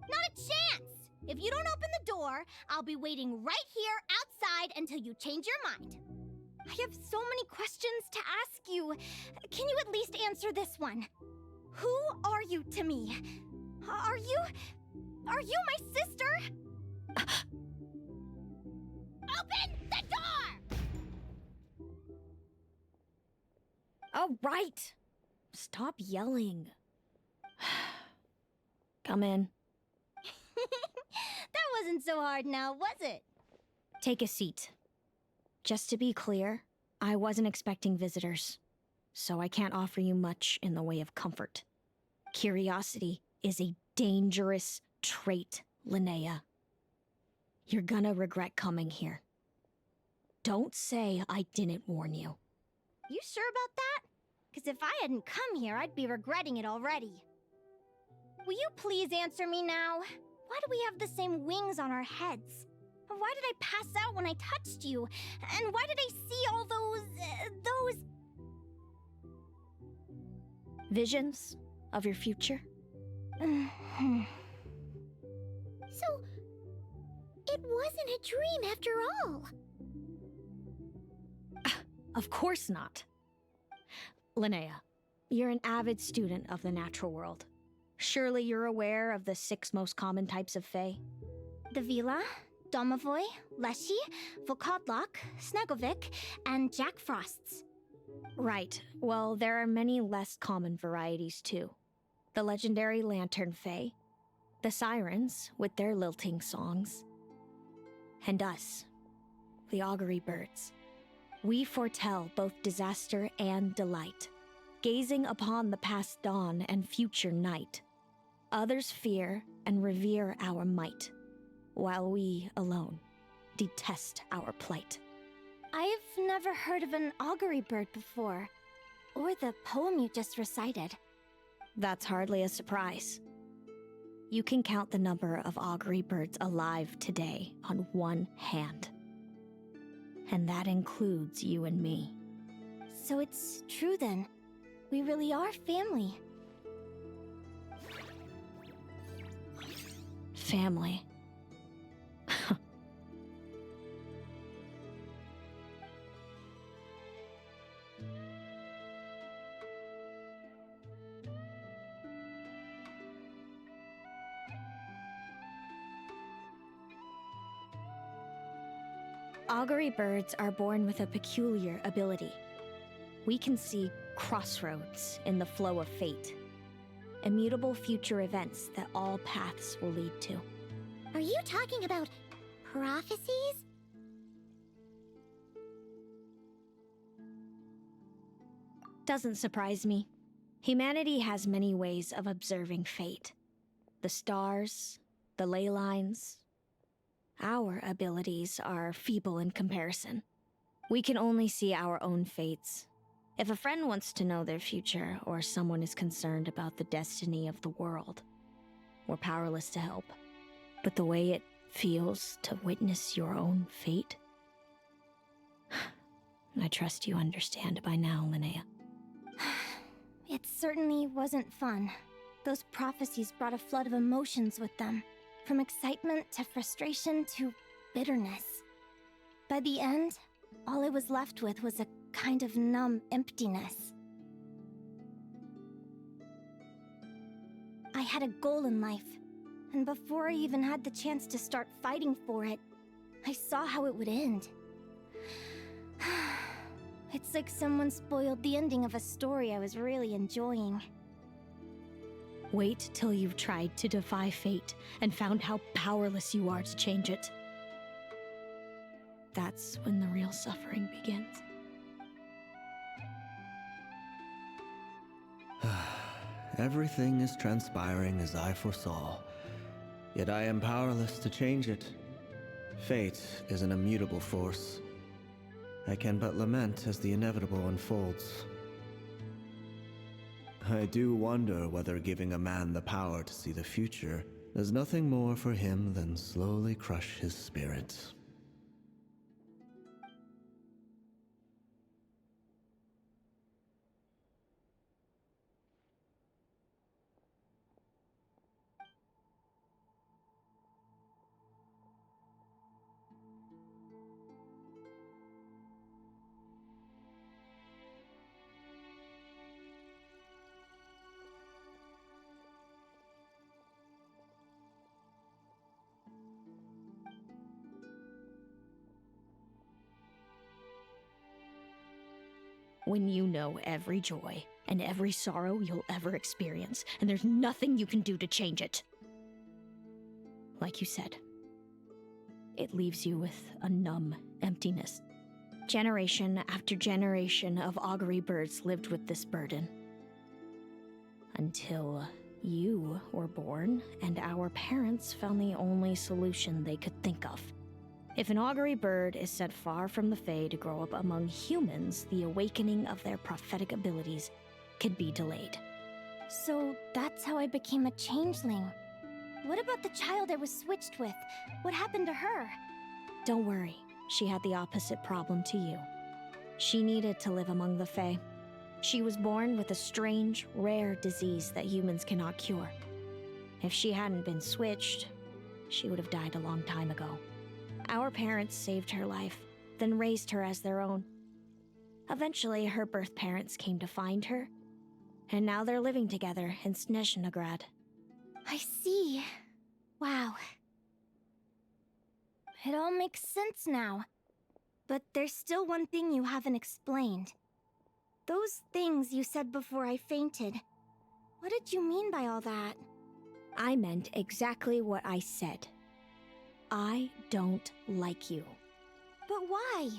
Not a chance! If you don't open the door, I'll be waiting right here outside until you change your mind. I have so many questions to ask you. Can you at least answer this one? Who are you to me? Are you my sister? Open the door! All right. Stop yelling. Come in. That wasn't so hard now, was it? Take a seat. Just to be clear, I wasn't expecting visitors, so I can't offer you much in the way of comfort. Curiosity is a dangerous trait, Linnea. You're gonna regret coming here. Don't say I didn't warn you. You sure about that? Because if I hadn't come here, I'd be regretting it already. Will you please answer me now? Why do we have the same wings on our heads? Why did I pass out when I touched you? And why did I see all those... Visions of your future? So, it wasn't a dream after all. Of course not. Linnea, you're an avid student of the natural world. Surely you're aware of the 6 most common types of Fae? The Vila, Domovoy, Leshy, Volkodlok, Snegovic, and Jack Frosts. Right. Well, there are many less common varieties too. The legendary Lantern Fae, the Sirens with their lilting songs, and us, the Augury Birds. We foretell both disaster and delight, gazing upon the past dawn and future night. Others fear and revere our might, while we alone detest our plight. I've never heard of an augury bird before, or the poem you just recited. That's hardly a surprise. You can count the number of augury birds alive today on one hand. And that includes you and me. So it's true then. We really are family. Family. Augury birds are born with a peculiar ability. We can see crossroads in the flow of fate. Immutable future events that all paths will lead to. Are you talking about prophecies? Doesn't surprise me. Humanity has many ways of observing fate. The stars, the ley lines. Our abilities are feeble in comparison. We can only see our own fates. If a friend wants to know their future, or someone is concerned about the destiny of the world, we're powerless to help. But the way it feels to witness your own fate, I trust you understand by now, Linnea. It certainly wasn't fun. Those prophecies brought a flood of emotions with them. From excitement to frustration to bitterness. By the end, all I was left with was a kind of numb emptiness. I had a goal in life, and before I even had the chance to start fighting for it, I saw how it would end. It's like someone spoiled the ending of a story I was really enjoying. Wait till you've tried to defy fate and found how powerless you are to change it. That's when the real suffering begins. Everything is transpiring as I foresaw, yet I am powerless to change it. Fate is an immutable force. I can but lament as the inevitable unfolds. I do wonder whether giving a man the power to see the future does nothing more for him than slowly crush his spirit. When you know every joy and every sorrow you'll ever experience, and there's nothing you can do to change it. Like you said, it leaves you with a numb emptiness. Generation after generation of augury birds lived with this burden. Until you were born, and our parents found the only solution they could think of. If an augury bird is set far from the Fae to grow up among humans, the awakening of their prophetic abilities could be delayed. So that's how I became a changeling. What about the child I was switched with? What happened to her? Don't worry, she had the opposite problem to you. She needed to live among the Fae. She was born with a strange, rare disease that humans cannot cure. If she hadn't been switched, she would have died a long time ago. Our parents saved her life, then raised her as their own. Eventually, her birth parents came to find her, and now they're living together in Snezhnegrad. I see. Wow. It all makes sense now. But there's still one thing you haven't explained. Those things you said before I fainted. What did you mean by all that? I meant exactly what I said. I don't like you. But why?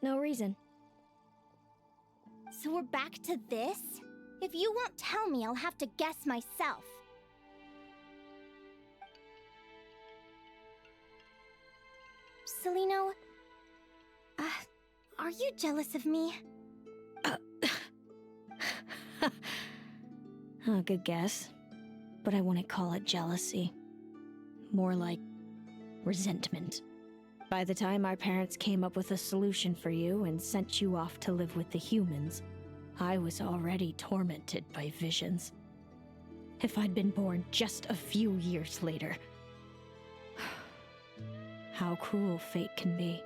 No reason. So we're back to this? If you won't tell me, I'll have to guess myself. Celino, are you jealous of me? Good guess. But I wouldn't call it jealousy. More like resentment. By the time our parents came up with a solution for you and sent you off to live with the humans, I was already tormented by visions. If I'd been born just a few years later. How cruel fate can be.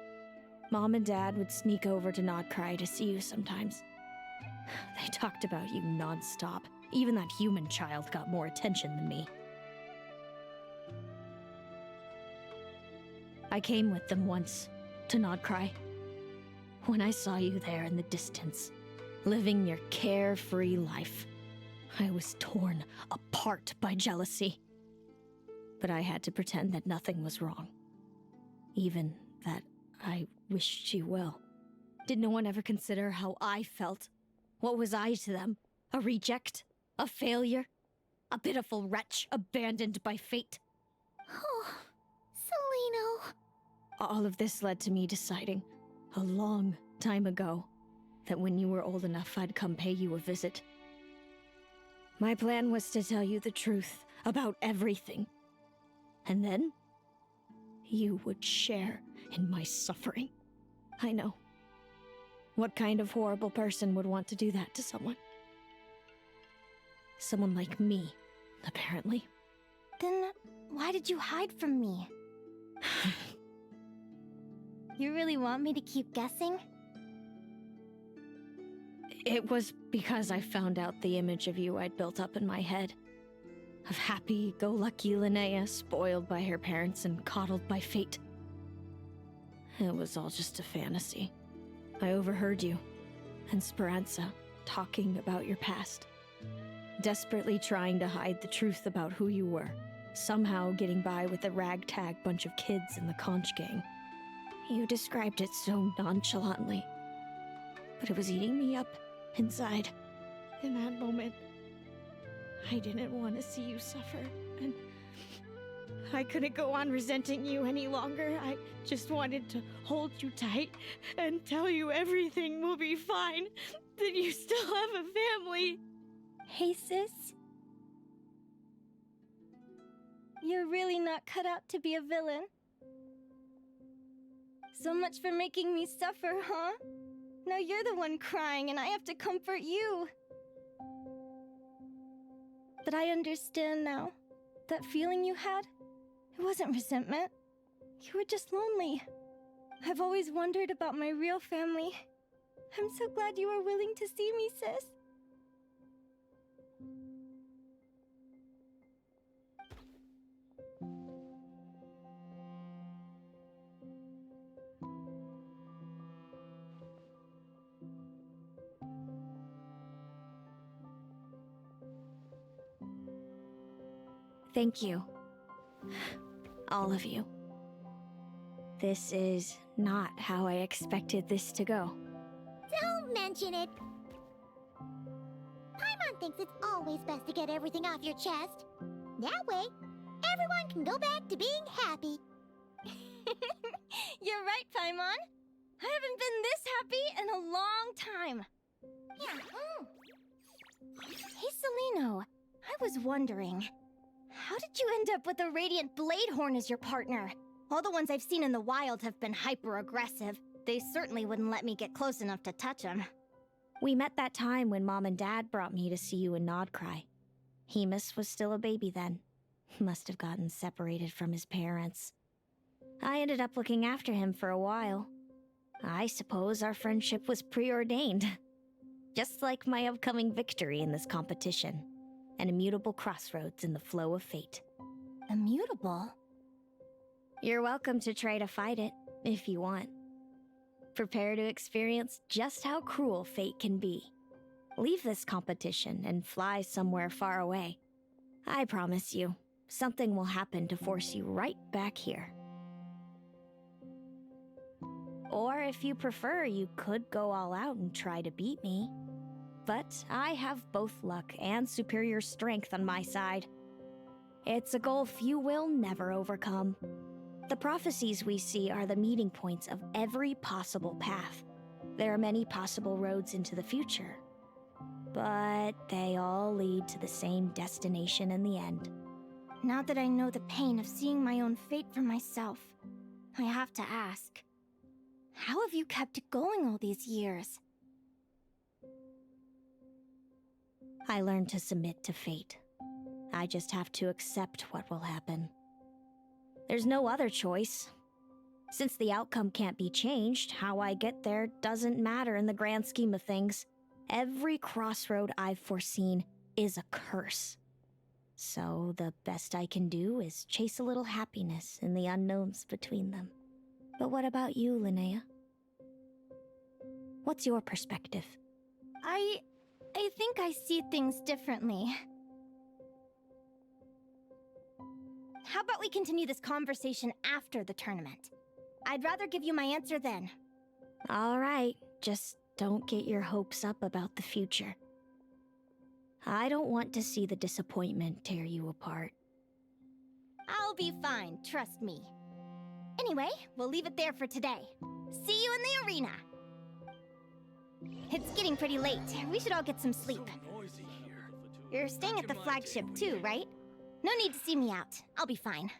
Mom and Dad would sneak over to Nodcry to see you sometimes. They talked about you non-stop. Even that human child got more attention than me. I came with them once, to Nodcry. When I saw you there in the distance, living your carefree life, I was torn apart by jealousy. But I had to pretend that nothing was wrong. Even that I wished you well. Did no one ever consider how I felt? What was I to them? A reject? A failure? A pitiful wretch abandoned by fate? Oh, Celino. All of this led to me deciding, a long time ago, that when you were old enough, I'd come pay you a visit. My plan was to tell you the truth about everything. And then, you would share in my suffering. I know. What kind of horrible person would want to do that to someone? Someone like me, apparently. Then why did you hide from me? You really want me to keep guessing? It was because I found out the image of you I'd built up in my head. Of happy-go-lucky Linnea, spoiled by her parents and coddled by fate. It was all just a fantasy. I overheard you and Speranza talking about your past. Desperately trying to hide the truth about who you were. Somehow getting by with a ragtag bunch of kids in the conch gang. You described it so nonchalantly. But it was eating me up inside. In that moment, I didn't want to see you suffer, and I couldn't go on resenting you any longer. I just wanted to hold you tight and tell you everything will be fine, that you still have a family. Hey, sis. You're really not cut out to be a villain. So much for making me suffer, huh? Now you're the one crying and I have to comfort you. But I understand now. That feeling you had, it wasn't resentment. You were just lonely. I've always wondered about my real family. I'm so glad you were willing to see me, sis. Thank you. All of you. This is not how I expected this to go. Don't mention it. Paimon thinks it's always best to get everything off your chest. That way, everyone can go back to being happy. You're right, Paimon. I haven't been this happy in a long time. Hey, Celino. I was wondering, how did you end up with a Radiant Bladehorn as your partner? All the ones I've seen in the wild have been hyper-aggressive. They certainly wouldn't let me get close enough to touch him. We met that time when Mom and Dad brought me to see you in Nodcry. Hemus was still a baby then. Must have gotten separated from his parents. I ended up looking after him for a while. I suppose our friendship was preordained. Just like my upcoming victory in this competition. An immutable crossroads in the flow of fate. Immutable? You're welcome to try to fight it, if you want. Prepare to experience just how cruel fate can be. Leave this competition and fly somewhere far away. I promise you, something will happen to force you right back here. Or if you prefer, you could go all out and try to beat me. But I have both luck and superior strength on my side. It's a gulf you will never overcome. The prophecies we see are the meeting points of every possible path. There are many possible roads into the future. But they all lead to the same destination in the end. Now that I know the pain of seeing my own fate for myself, I have to ask, how have you kept it going all these years? I learned to submit to fate. I just have to accept what will happen. There's no other choice. Since the outcome can't be changed, how I get there doesn't matter in the grand scheme of things. Every crossroad I've foreseen is a curse. So the best I can do is chase a little happiness in the unknowns between them. But what about you, Linnea? What's your perspective? I think I see things differently. How about we continue this conversation after the tournament? I'd rather give you my answer then. All right, just don't get your hopes up about the future. I don't want to see the disappointment tear you apart. I'll be fine, trust me. Anyway, we'll leave it there for today. See you in the arena! It's getting pretty late. We should all get some sleep. You're staying at the flagship too, right? No need to see me out. I'll be fine.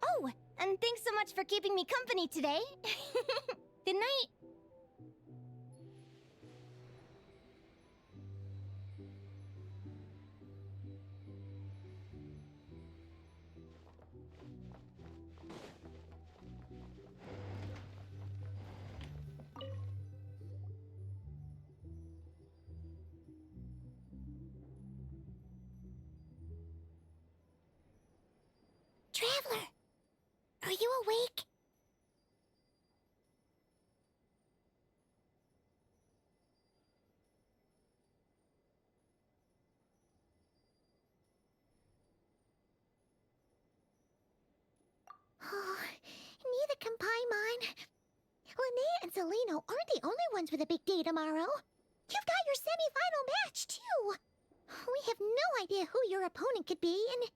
Oh, and thanks so much for keeping me company today. Good night. Traveler, are you awake? Oh, neither can Paimon. Linnea and Celino aren't the only ones with a big day tomorrow. You've got your semi-final match, too. We have no idea who your opponent could be, and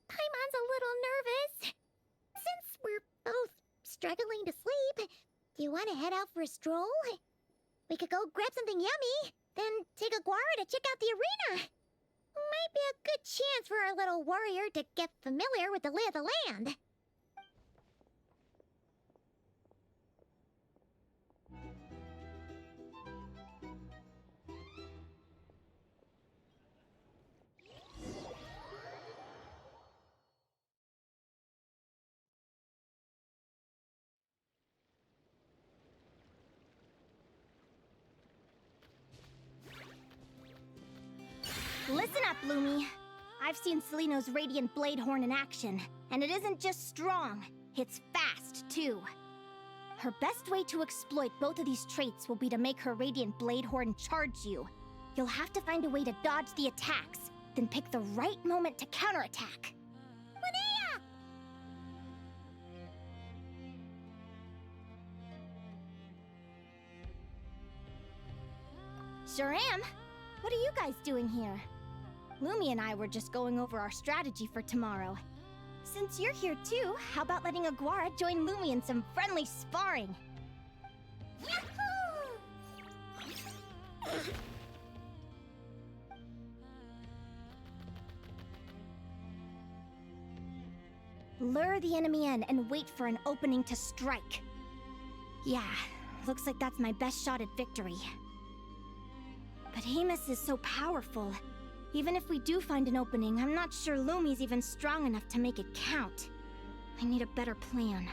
Paimon's a little nervous. Since we're both struggling to sleep, do you want to head out for a stroll? We could go grab something yummy, then take a guara to check out the arena. Might be a good chance for our little warrior to get familiar with the lay of the land. Listen up, Lumi. I've seen Celino's Radiant Blade Horn in action, and it isn't just strong, it's fast, too. Her best way to exploit both of these traits will be to make her Radiant Blade Horn charge you. You'll have to find a way to dodge the attacks, then pick the right moment to counterattack. Linnea! Sure am. What are you guys doing here? Lumi and I were just going over our strategy for tomorrow. Since you're here too, how about letting Aguara join Lumi in some friendly sparring? Yahoo! Lure the enemy in and wait for an opening to strike. Yeah, looks like that's my best shot at victory. But Amos is so powerful. Even if we do find an opening, I'm not sure Lumi's even strong enough to make it count. I need a better plan.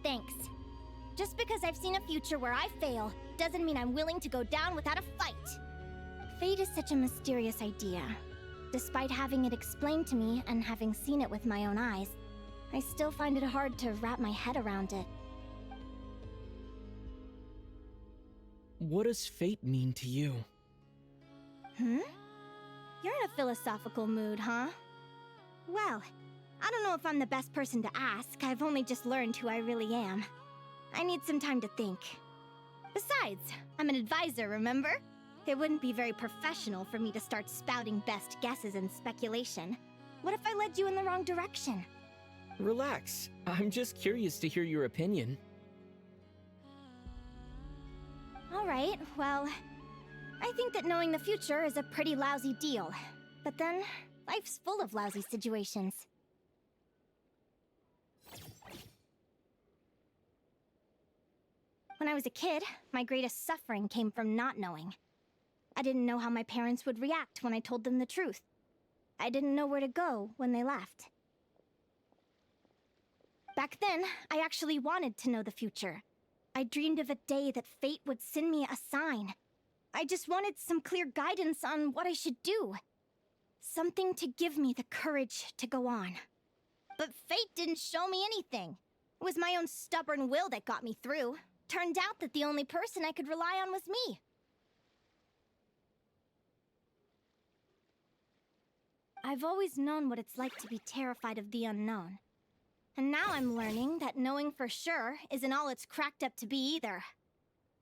Thanks. Just because I've seen a future where I fail, doesn't mean I'm willing to go down without a fight. Fate is such a mysterious idea. Despite having it explained to me and having seen it with my own eyes, I still find it hard to wrap my head around it. What does fate mean to you? You're in a philosophical mood, huh? Well, I don't know if I'm the best person to ask. I've only just learned who I really am. I need some time to think. Besides, I'm an advisor, remember? It wouldn't be very professional for me to start spouting best guesses and speculation. What if I led you in the wrong direction? Relax. I'm just curious to hear your opinion. Alright, well, I think that knowing the future is a pretty lousy deal. But then, life's full of lousy situations. When I was a kid, my greatest suffering came from not knowing. I didn't know how my parents would react when I told them the truth. I didn't know where to go when they left. Back then, I actually wanted to know the future. I dreamed of a day that fate would send me a sign. I just wanted some clear guidance on what I should do. Something to give me the courage to go on. But fate didn't show me anything. It was my own stubborn will that got me through. Turned out that the only person I could rely on was me. I've always known what it's like to be terrified of the unknown. And now I'm learning that knowing for sure isn't all it's cracked up to be either.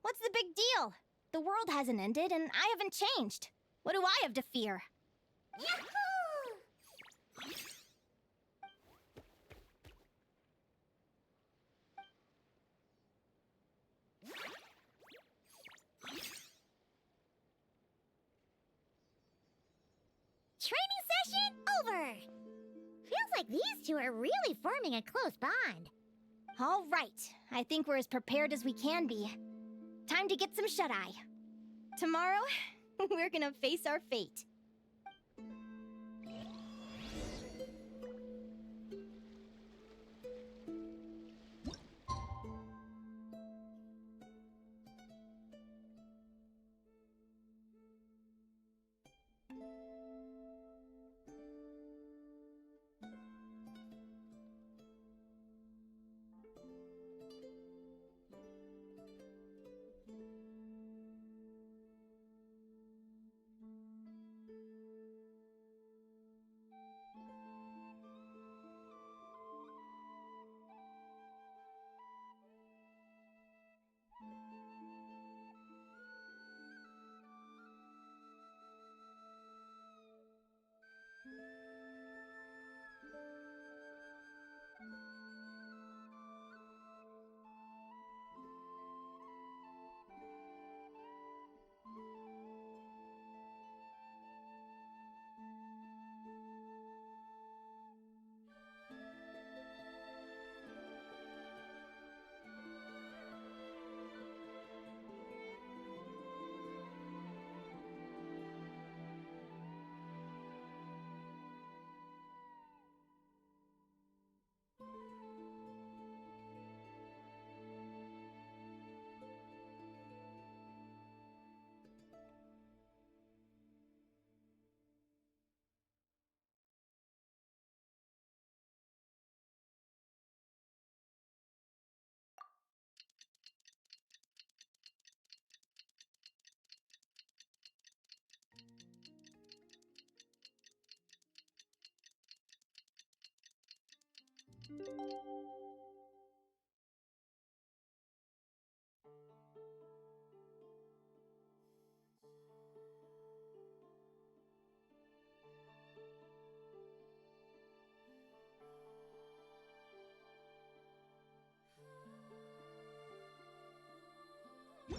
What's the big deal? The world hasn't ended, and I haven't changed. What do I have to fear? Yahoo! Training session over! Feels like these two are really forming a close bond. All right, I think we're as prepared as we can be. Time to get some shut-eye. Tomorrow, we're gonna face our fate.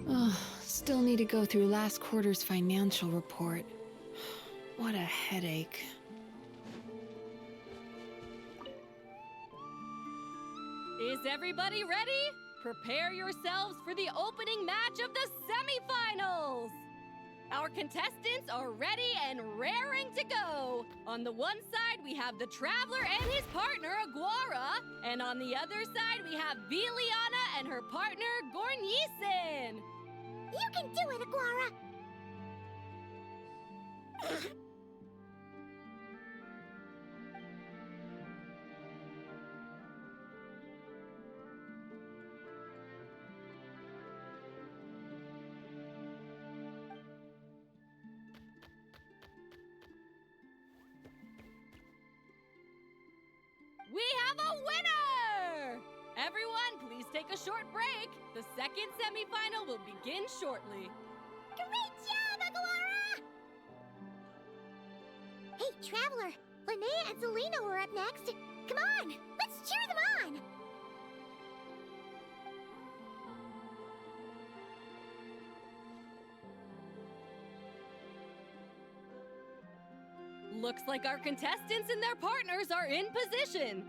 Oh, still need to go through last quarter's financial report. What a headache. Is everybody ready? Prepare yourselves for the opening match of the semifinals! Our contestants are ready and raring to go. On the one side, we have the Traveler and his partner, Aguara. And on the other side, we have Viliana and her partner, Gornisen. You can do it, Aguara! We have a winner! Everyone, please take a short break. The second semifinal will begin shortly. Great job, Aguara! Hey, Traveler, Linnea and Selena were up next. Come on, let's cheer them on! Looks like our contestants and their partners are in position.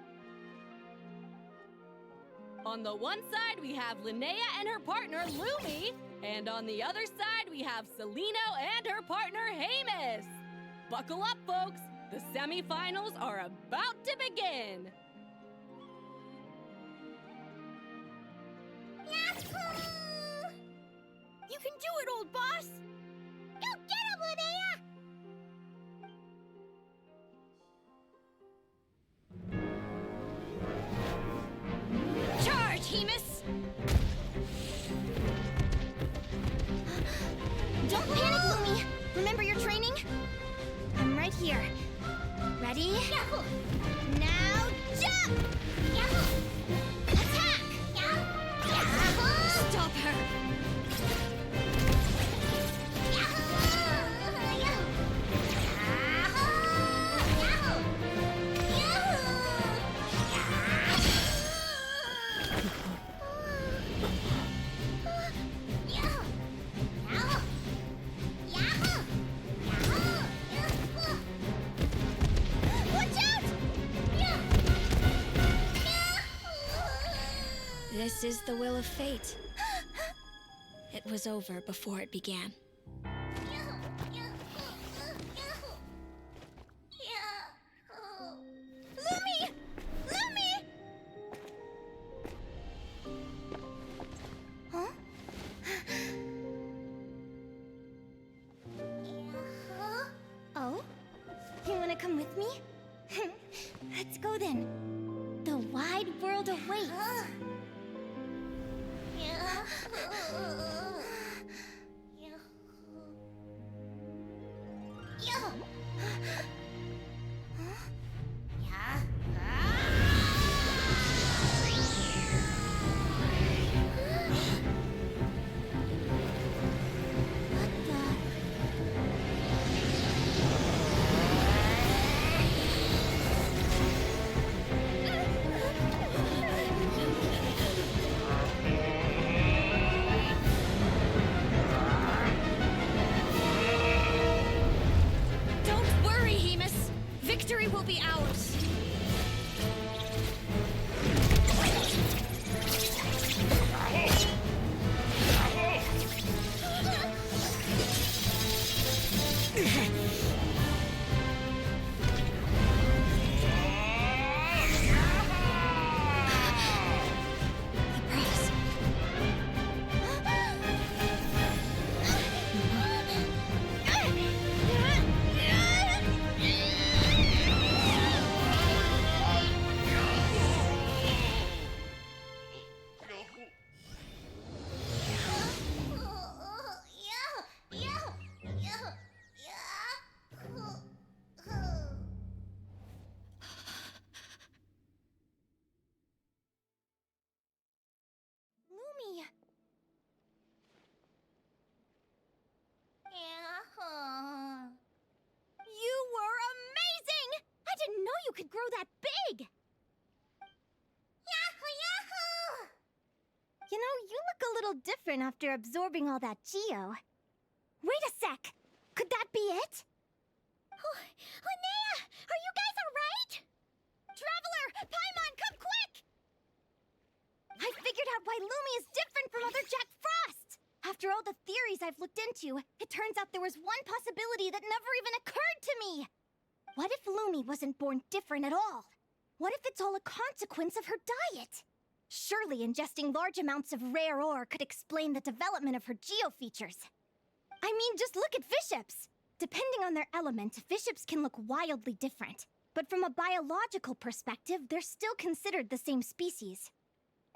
On the one side, we have Linnea and her partner, Lumi. And on the other side, we have Celino and her partner, Hamus. Buckle up, folks. The semifinals are about to begin! Yahoo! You can do it, old boss! Go get him, Linnea! Charge, Hemus! Don't panic, Lumi! Remember your training? I'm right here. Ready? Yahoo! Now jump! Yahoo! Attack! Yahoo! Stop her! This is the will of fate. It was over before it began. Lumi! Lumi! Huh? Oh? You wanna come with me? Let's go then. The wide world awaits. Don't worry, Hemus! Victory will be ours! Lumi! You were amazing! I didn't know you could grow that big! Yahoo, yahoo! You know, you look a little different after absorbing all that Geo. Wait a sec! Could that be it? Oh, Linnea! Are you guys alright? Traveler! Paimon, come quick! I figured out why Lumi is different from other Jack Frosts! After all the theories I've looked into, it turns out there was one possibility that never even occurred to me! What if Lumi wasn't born different at all? What if it's all a consequence of her diet? Surely ingesting large amounts of rare ore could explain the development of her geo-features. I mean, just look at Viships! Depending on their element, Viships can look wildly different. But from a biological perspective, they're still considered the same species.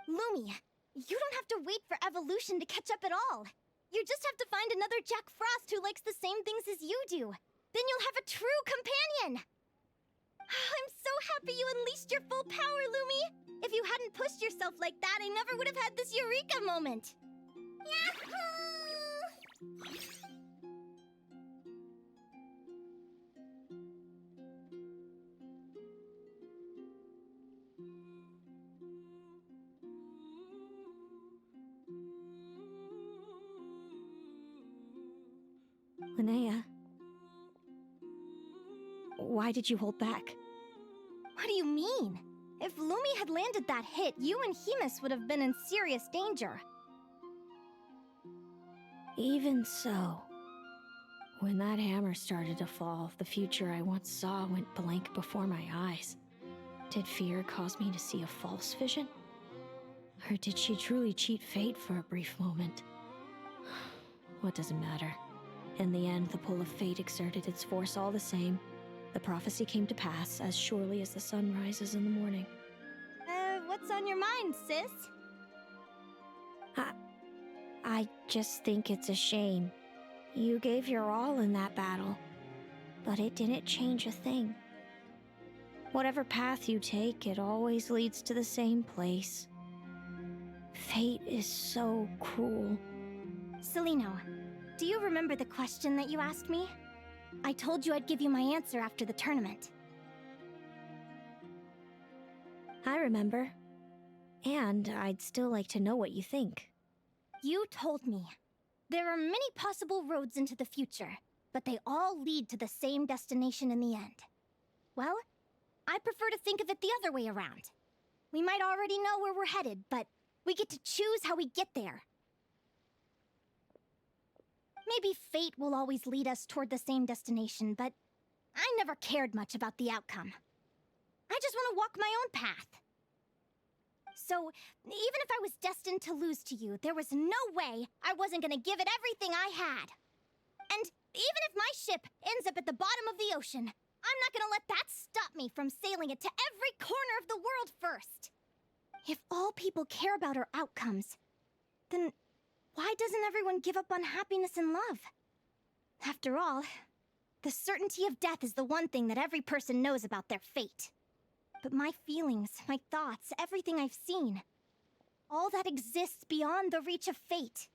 Lumi, you don't have to wait for evolution to catch up at all. You just have to find another Jack Frost who likes the same things as you do. Then you'll have a true companion! I'm so happy you unleashed your full power, Lumi! If you hadn't pushed yourself like that, I never would have had this eureka moment! Yahoo! Linnea, why did you hold back? What do you mean? If Lumi had landed that hit, you and Hemus would have been in serious danger. Even so, When that hammer started to fall, the future I once saw went blank before my eyes. Did fear cause me to see a false vision? Or did she truly cheat fate for a brief moment? What does it matter? In the end, the pull of fate exerted its force all the same. The prophecy came to pass as surely as the sun rises in the morning. What's on your mind, sis? I just think it's a shame. You gave your all in that battle, but it didn't change a thing. Whatever path you take, it always leads to the same place. Fate is so cruel. Celino, do you remember the question that you asked me? I told you I'd give you my answer after the tournament. I remember. And I'd still like to know what you think. You told me. There are many possible roads into the future, but they all lead to the same destination in the end. Well, I prefer to think of it the other way around. We might already know where we're headed, but we get to choose how we get there. Maybe fate will always lead us toward the same destination, but I never cared much about the outcome. I just want to walk my own path. So, even if I was destined to lose to you, there was no way I wasn't gonna give it everything I had. And even if my ship ends up at the bottom of the ocean, I'm not gonna let that stop me from sailing it to every corner of the world first. If all people care about are outcomes, then why doesn't everyone give up on happiness and love? After all, the certainty of death is the one thing that every person knows about their fate. But my feelings, my thoughts, everything I've seen, all that exists beyond the reach of fate,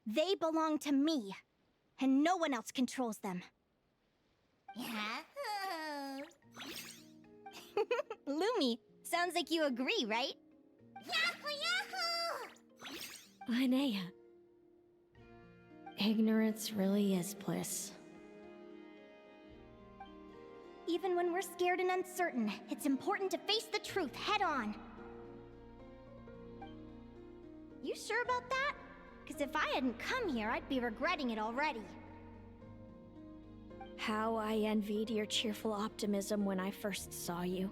they belong to me, and no one else controls them. Lumi, sounds like you agree, right? Linnea. Ignorance really is bliss. Even when we're scared and uncertain, it's important to face the truth head on. You sure about that? Because if I hadn't come here, I'd be regretting it already. How I envied your cheerful optimism when I first saw you.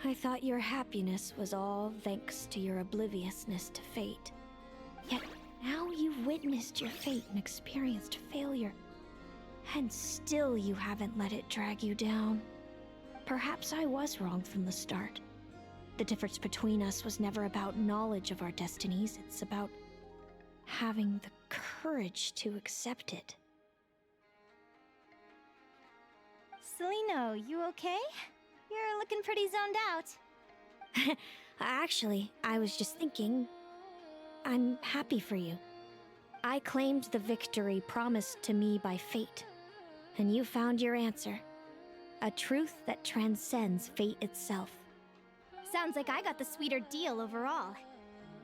I thought your happiness was all thanks to your obliviousness to fate. Yet now you've witnessed your fate and experienced failure. And still you haven't let it drag you down. Perhaps I was wrong from the start. The difference between us was never about knowledge of our destinies, it's about having the courage to accept it. Celino, you okay? You're looking pretty zoned out. Actually, I was just thinking, I'm happy for you. I claimed the victory promised to me by fate, and you found your answer. A truth that transcends fate itself. Sounds like I got the sweeter deal overall.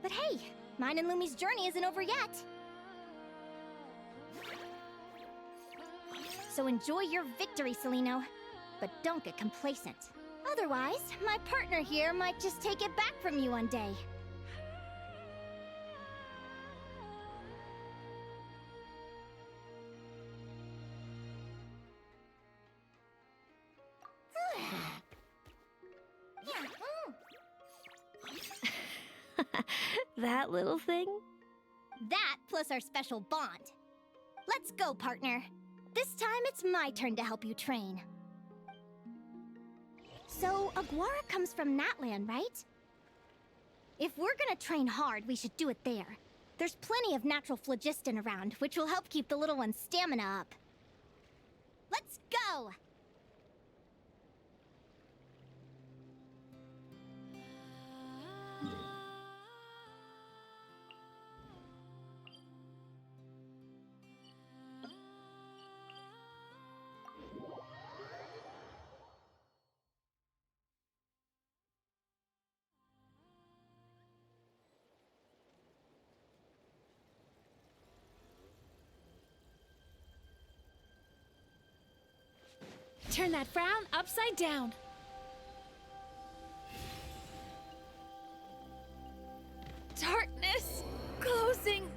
But hey, mine and Lumi's journey isn't over yet. So enjoy your victory, Celino. But don't get complacent. Otherwise, my partner here might just take it back from you one day. That little thing? That plus our special bond. Let's go, partner. This time it's my turn to help you train. So, Aguara comes from Natland, right? If we're gonna train hard, we should do it there. There's plenty of natural phlogiston around, which will help keep the little one's stamina up. Let's go! Turn that frown upside down. Darkness closing.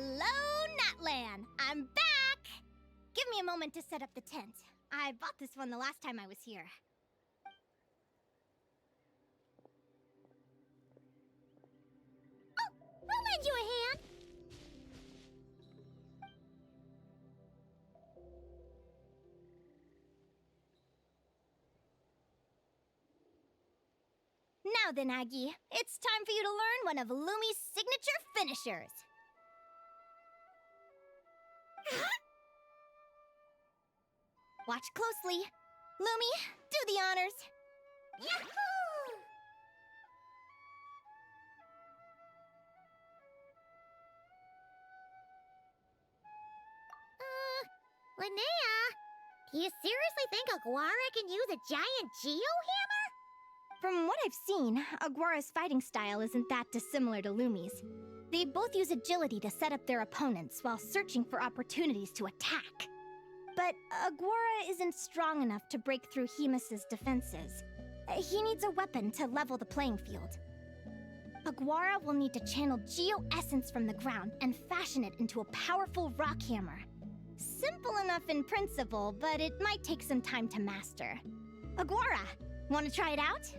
Hello, Natlan! I'm back! Give me a moment to set up the tent. I bought this one the last time I was here. Oh, I'll lend you a hand! Now then, Aggie, it's time for you to learn one of Lumi's signature finishers. Watch closely. Lumi, do the honors. Yahoo! Linnea, do you seriously think Aguara can use a giant geo-hammer? From what I've seen, Aguara's fighting style isn't that dissimilar to Lumi's. They both use agility to set up their opponents while searching for opportunities to attack. But Aguara isn't strong enough to break through Hemus's defenses. He needs a weapon to level the playing field. Aguara will need to channel Geo-Essence from the ground and fashion it into a powerful rock hammer. Simple enough in principle, but it might take some time to master. Aguara, want to try it out?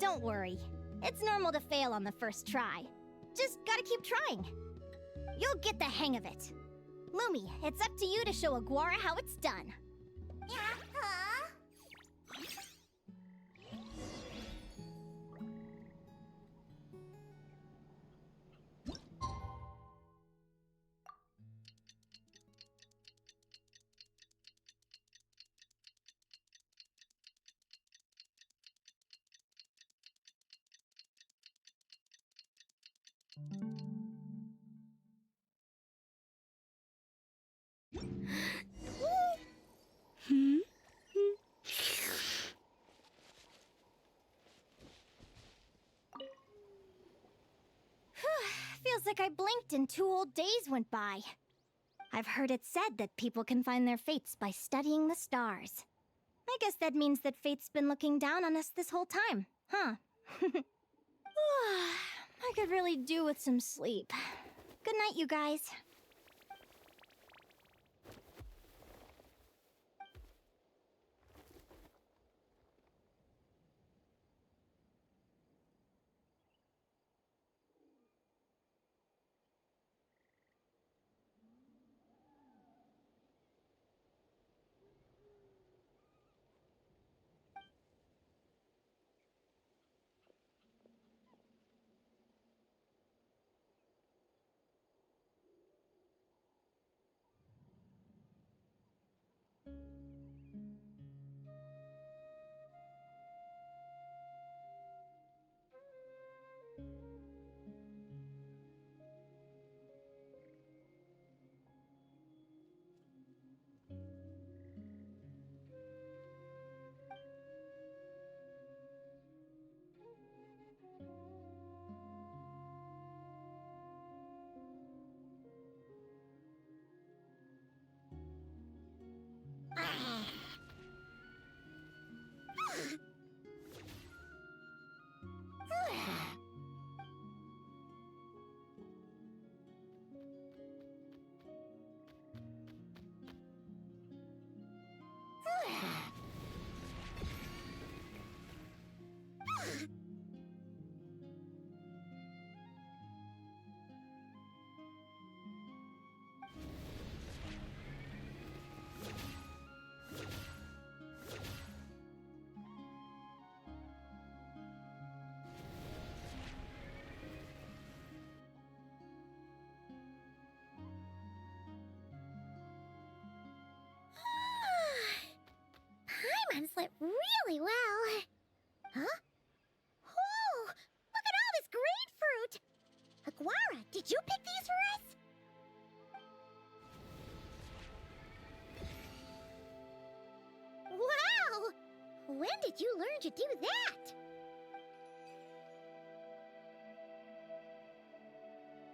Don't worry. It's normal to fail on the first try. Just gotta keep trying. You'll get the hang of it. Lumi, it's up to you to show Aguara how it's done. Feels like I blinked and 2 whole days went by. I've heard it said that people can find their fates by studying the stars. I guess that means that fate's been looking down on us this whole time, huh? I could really do with some sleep. Good night, you guys. Paimon slept really well. Huh? Whoa! Look at all this grapefruit! Aguara, did you pick these for us? Wow! When did you learn to do that?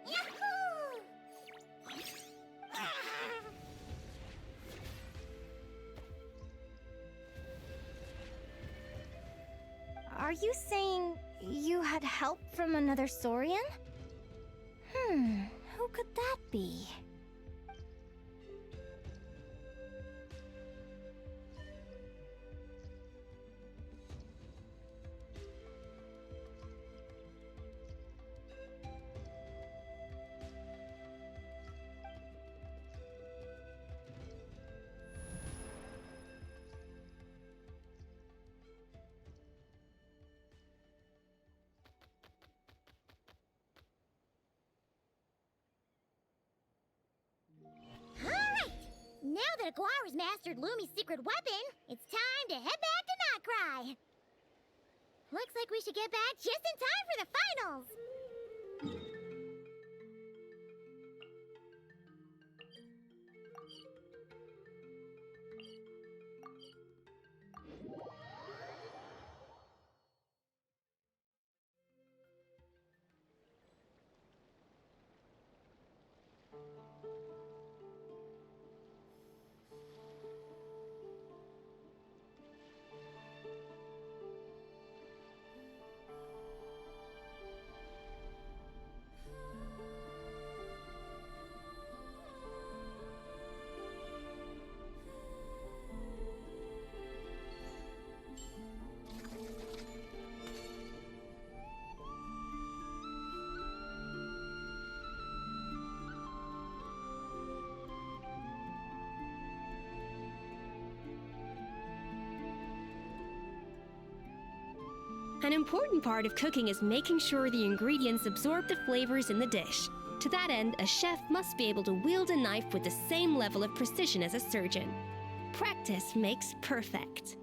Yahoo! Are you saying You had help from another Saurian? Who could that be? Now that Aguara's mastered Lumi's secret weapon, it's time to head back to Nightcry. Looks like we should get back just in time for the finals. An important part of cooking is making sure the ingredients absorb the flavors in the dish. To that end, a chef must be able to wield a knife with the same level of precision as a surgeon. Practice makes perfect.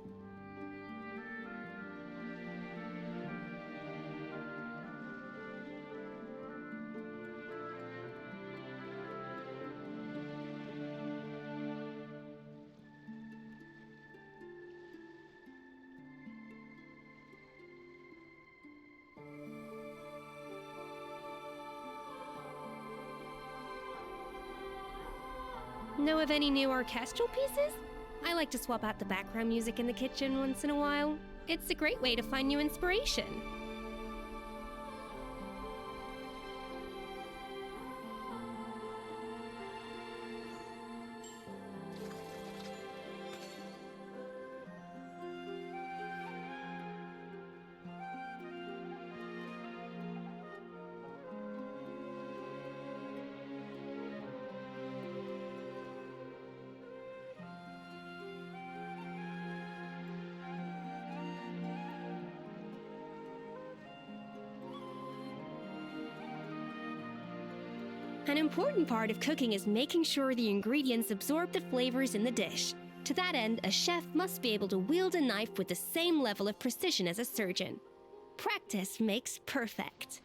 Know of any new orchestral pieces? I like to swap out the background music in the kitchen once in a while. It's a great way to find new inspiration. An important part of cooking is making sure the ingredients absorb the flavors in the dish. To that end, a chef must be able to wield a knife with the same level of precision as a surgeon. Practice makes perfect.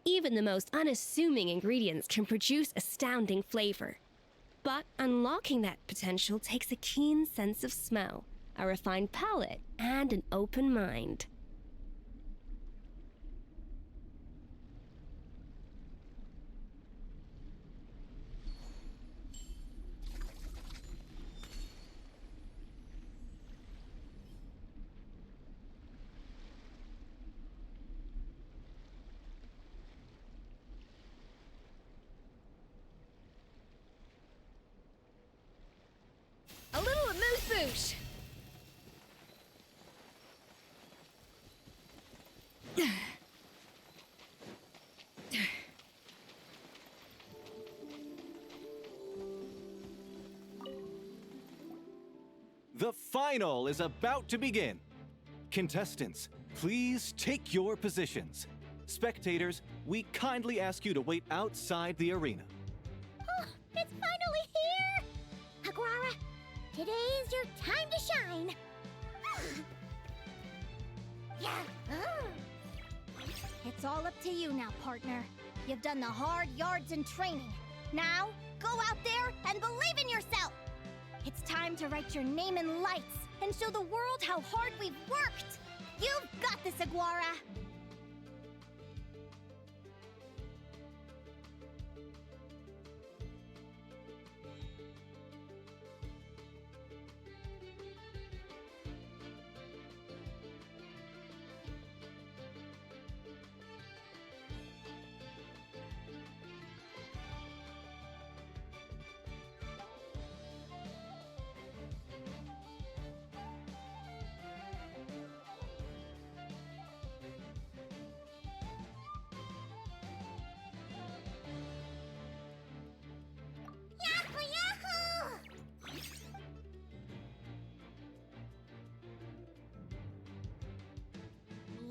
Even the most unassuming ingredients can produce astounding flavor. But unlocking that potential takes a keen sense of smell, a refined palate, and an open mind. A little amuse-bouche! The final is about to begin. Contestants, please take your positions. Spectators, we kindly ask you to wait outside the arena. Oh, it's finally here! Aguara, today's your time to shine! It's all up to you now, partner. You've done the hard yards in training. Now, go out there and believe in yourself! It's time to write your name in lights and show the world how hard we've worked! You've got this, Aguara! Yahoo! Yahoo!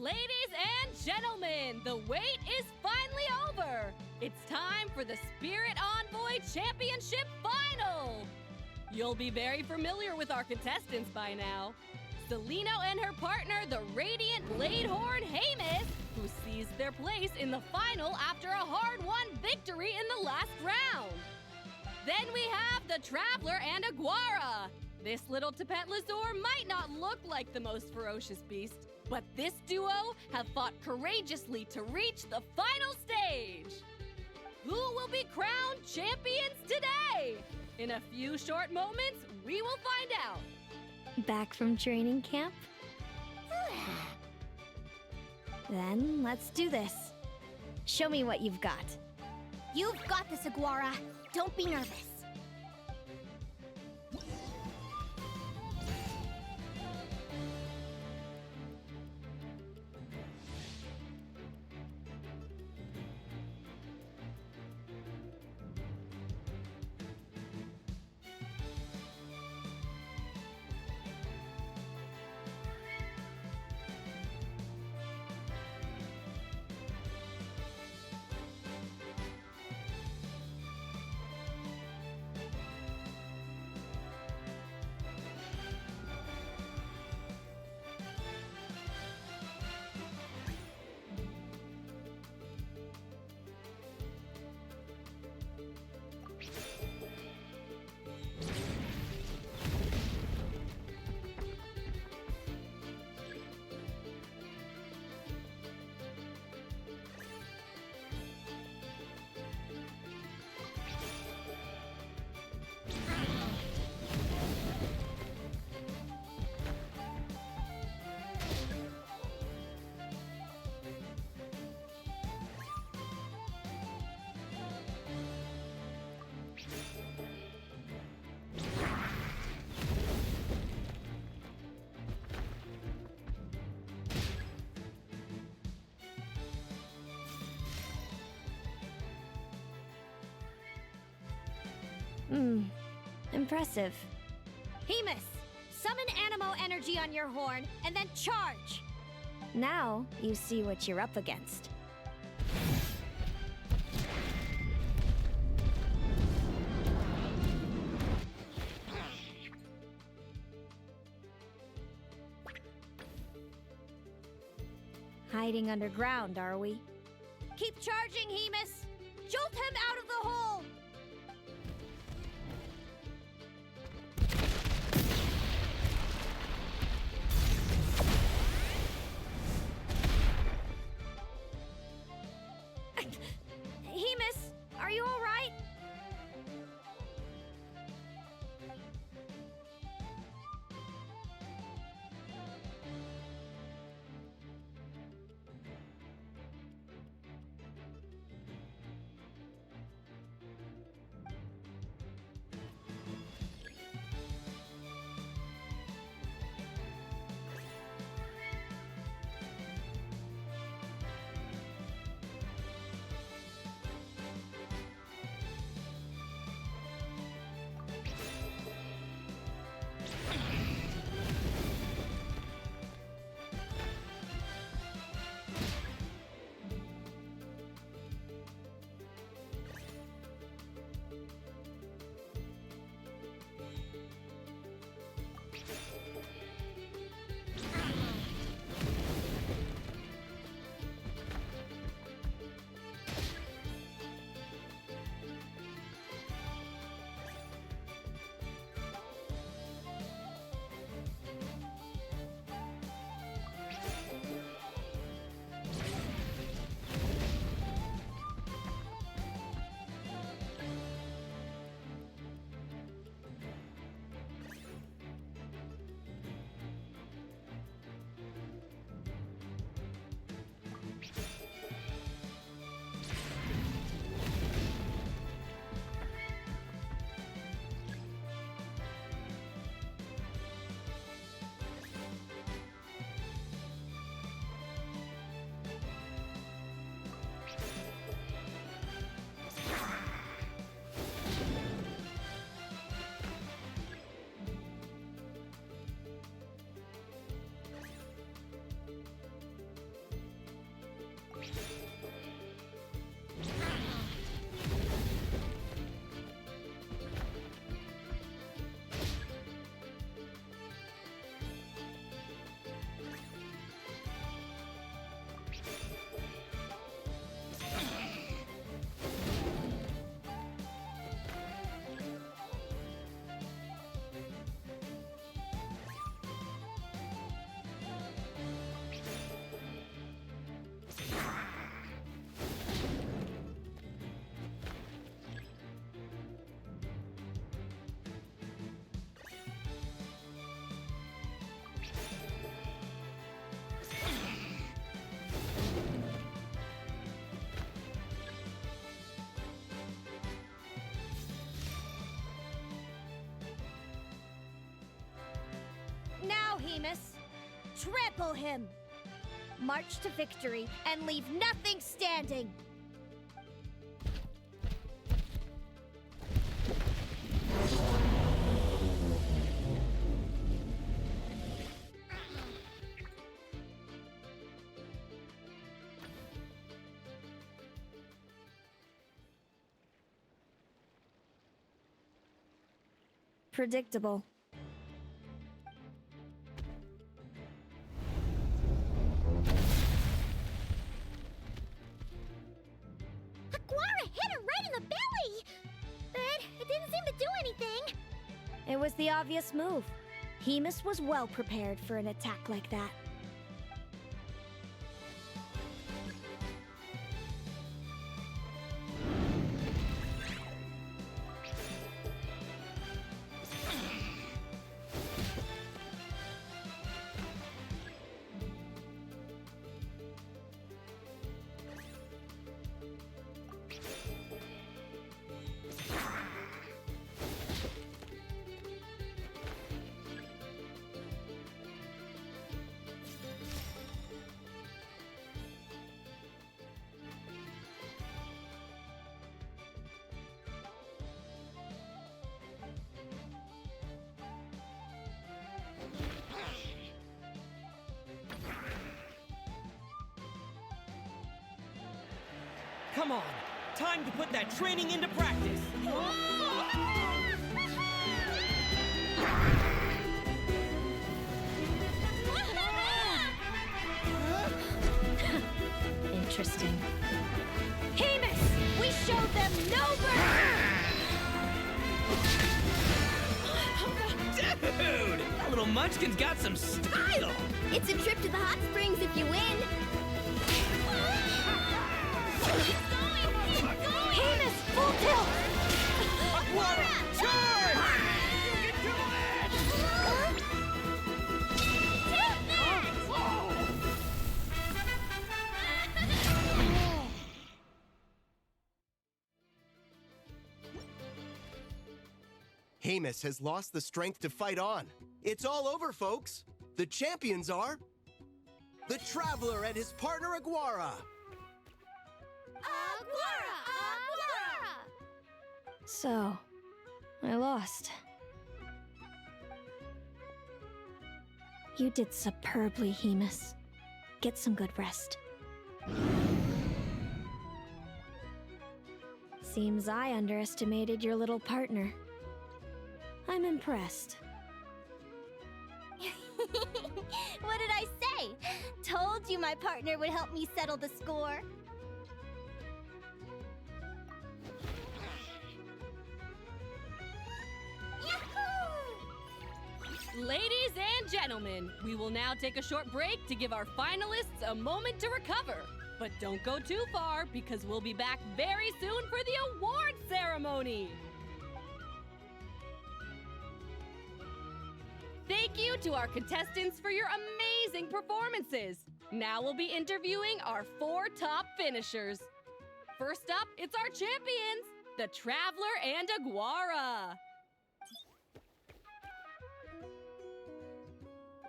Ladies and gentlemen, the wait is finally over. It's time for the Spirit Envoy Championship Final. You'll be very familiar with our contestants by now. Celino and her partner, the Radiant Bladehorn Hamus, who seized their place in the final after a hard-won victory in the last round. Then we have the Traveler and Aguara. This little Tepetlasaur might not look like the most ferocious beast, but this duo have fought courageously to reach the final stage. Who will be crowned champions today? In a few short moments, we will find out. Back from training camp? Then let's do this. Show me what you've got. You've got this, Aguara. Don't be nervous. Impressive. Hamus, summon Animo energy on your horn and then charge! Now you see what you're up against. Hiding underground, are we? Keep charging, Hamus! Jolt him out of the hole! Hamus, are you all right? Hemus! Trample him! March to victory and leave nothing standing! Predictable. Aguara hit her right in the belly! But it didn't seem to do anything. It was the obvious move. Hemus was well prepared for an attack like that. Come on, time to put that training into practice. Interesting. Hemus! We showed them no mercy! Dude! That little munchkin's got some style! It's a trip to the hot springs if you win. Hemus, full tilt! Aguara, charge! You can do it! Hemus has lost the strength to fight on. It's all over, folks. The champions are the Traveler and his partner Aguara. So, I lost. You did superbly, Hemus. Get some good rest. Seems I underestimated your little partner. I'm impressed. What did I say? Told you my partner would help me settle the score. Ladies and gentlemen, we will now take a short break to give our finalists a moment to recover. But don't go too far, because we'll be back very soon for the award ceremony. Thank you to our contestants for your amazing performances. Now we'll be interviewing our 4 top finishers. First up, it's our champions, the Traveler and Aguara.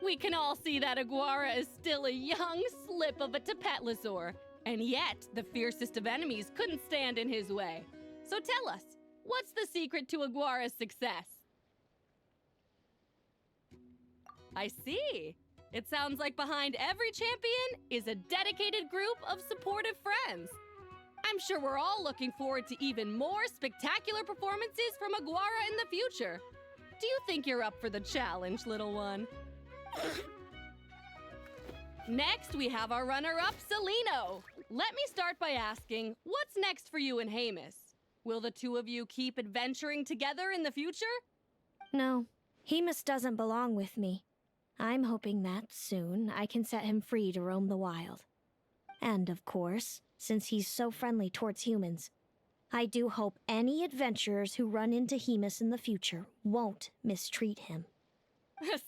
We can all see that Aguara is still a young slip of a Tapetlosaur, and yet the fiercest of enemies couldn't stand in his way. So tell us, what's the secret to Aguara's success? I see. It sounds like behind every champion is a dedicated group of supportive friends. I'm sure we're all looking forward to even more spectacular performances from Aguara in the future. Do you think you're up for the challenge, little one? Next, we have our runner-up, Celino. Let me start by asking, what's next for you and Hemus? Will the two of you keep adventuring together in the future? No, Hemus doesn't belong with me. I'm hoping that soon I can set him free to roam the wild. And of course, since he's so friendly towards humans, I do hope any adventurers who run into Hemus in the future won't mistreat him.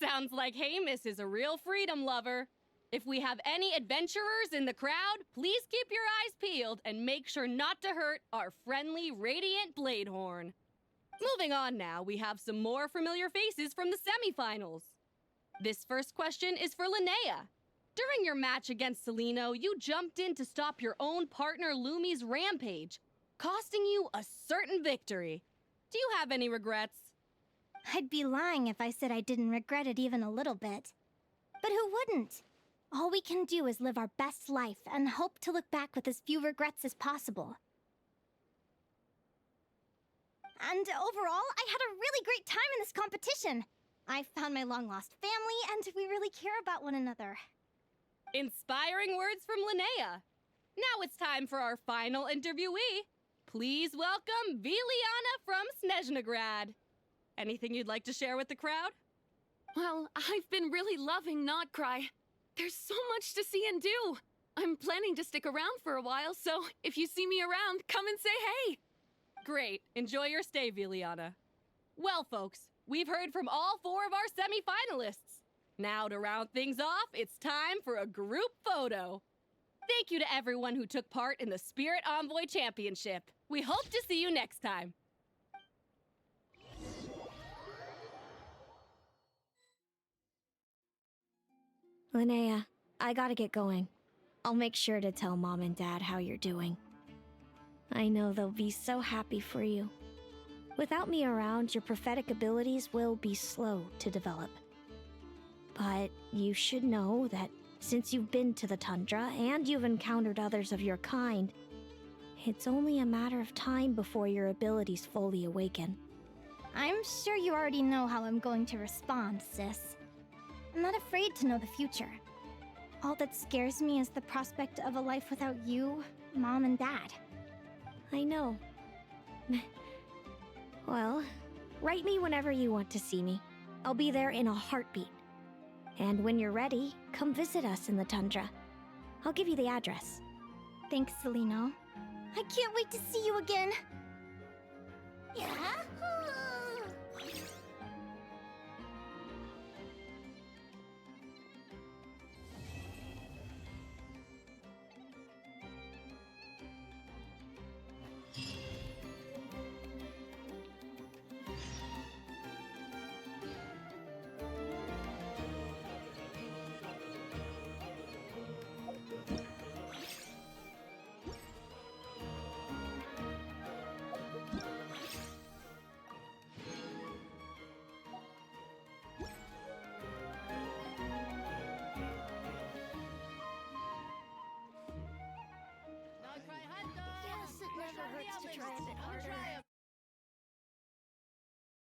Sounds like Hemus is a real freedom lover. If we have any adventurers in the crowd, please keep your eyes peeled and make sure not to hurt our friendly, radiant Bladehorn. Moving on now, we have some more familiar faces from the semifinals. This first question is for Linnea. During your match against Celino, you jumped in to stop your own partner Lumi's rampage, costing you a certain victory. Do you have any regrets? I'd be lying if I said I didn't regret it even a little bit. But who wouldn't? All we can do is live our best life and hope to look back with as few regrets as possible. And overall, I had a really great time in this competition. I found my long-lost family, and we really care about one another. Inspiring words from Linnea. Now it's time for our final interviewee. Please welcome Viliana from Snezhnograd. Anything you'd like to share with the crowd? Well, I've been really loving Not Cry. There's so much to see and do. I'm planning to stick around for a while, so if you see me around, come and say hey. Great. Enjoy your stay, Viliana. Well, folks, we've heard from all 4 of our semi-finalists. Now, to round things off, it's time for a group photo. Thank you to everyone who took part in the Spirit Envoy Championship. We hope to see you next time. Linnea, I gotta get going. I'll make sure to tell Mom and Dad how you're doing. I know they'll be so happy for you. Without me around, your prophetic abilities will be slow to develop. But you should know that since you've been to the tundra and you've encountered others of your kind, it's only a matter of time before your abilities fully awaken. I'm sure you already know how I'm going to respond, sis. I'm not afraid to know the future. All that scares me is the prospect of a life without you, Mom, and Dad. I know. Well, write me whenever you want to see me. I'll be there in a heartbeat. And when you're ready, come visit us in the tundra. I'll give you the address. Thanks, Celino. I can't wait to see you again. Yahoo!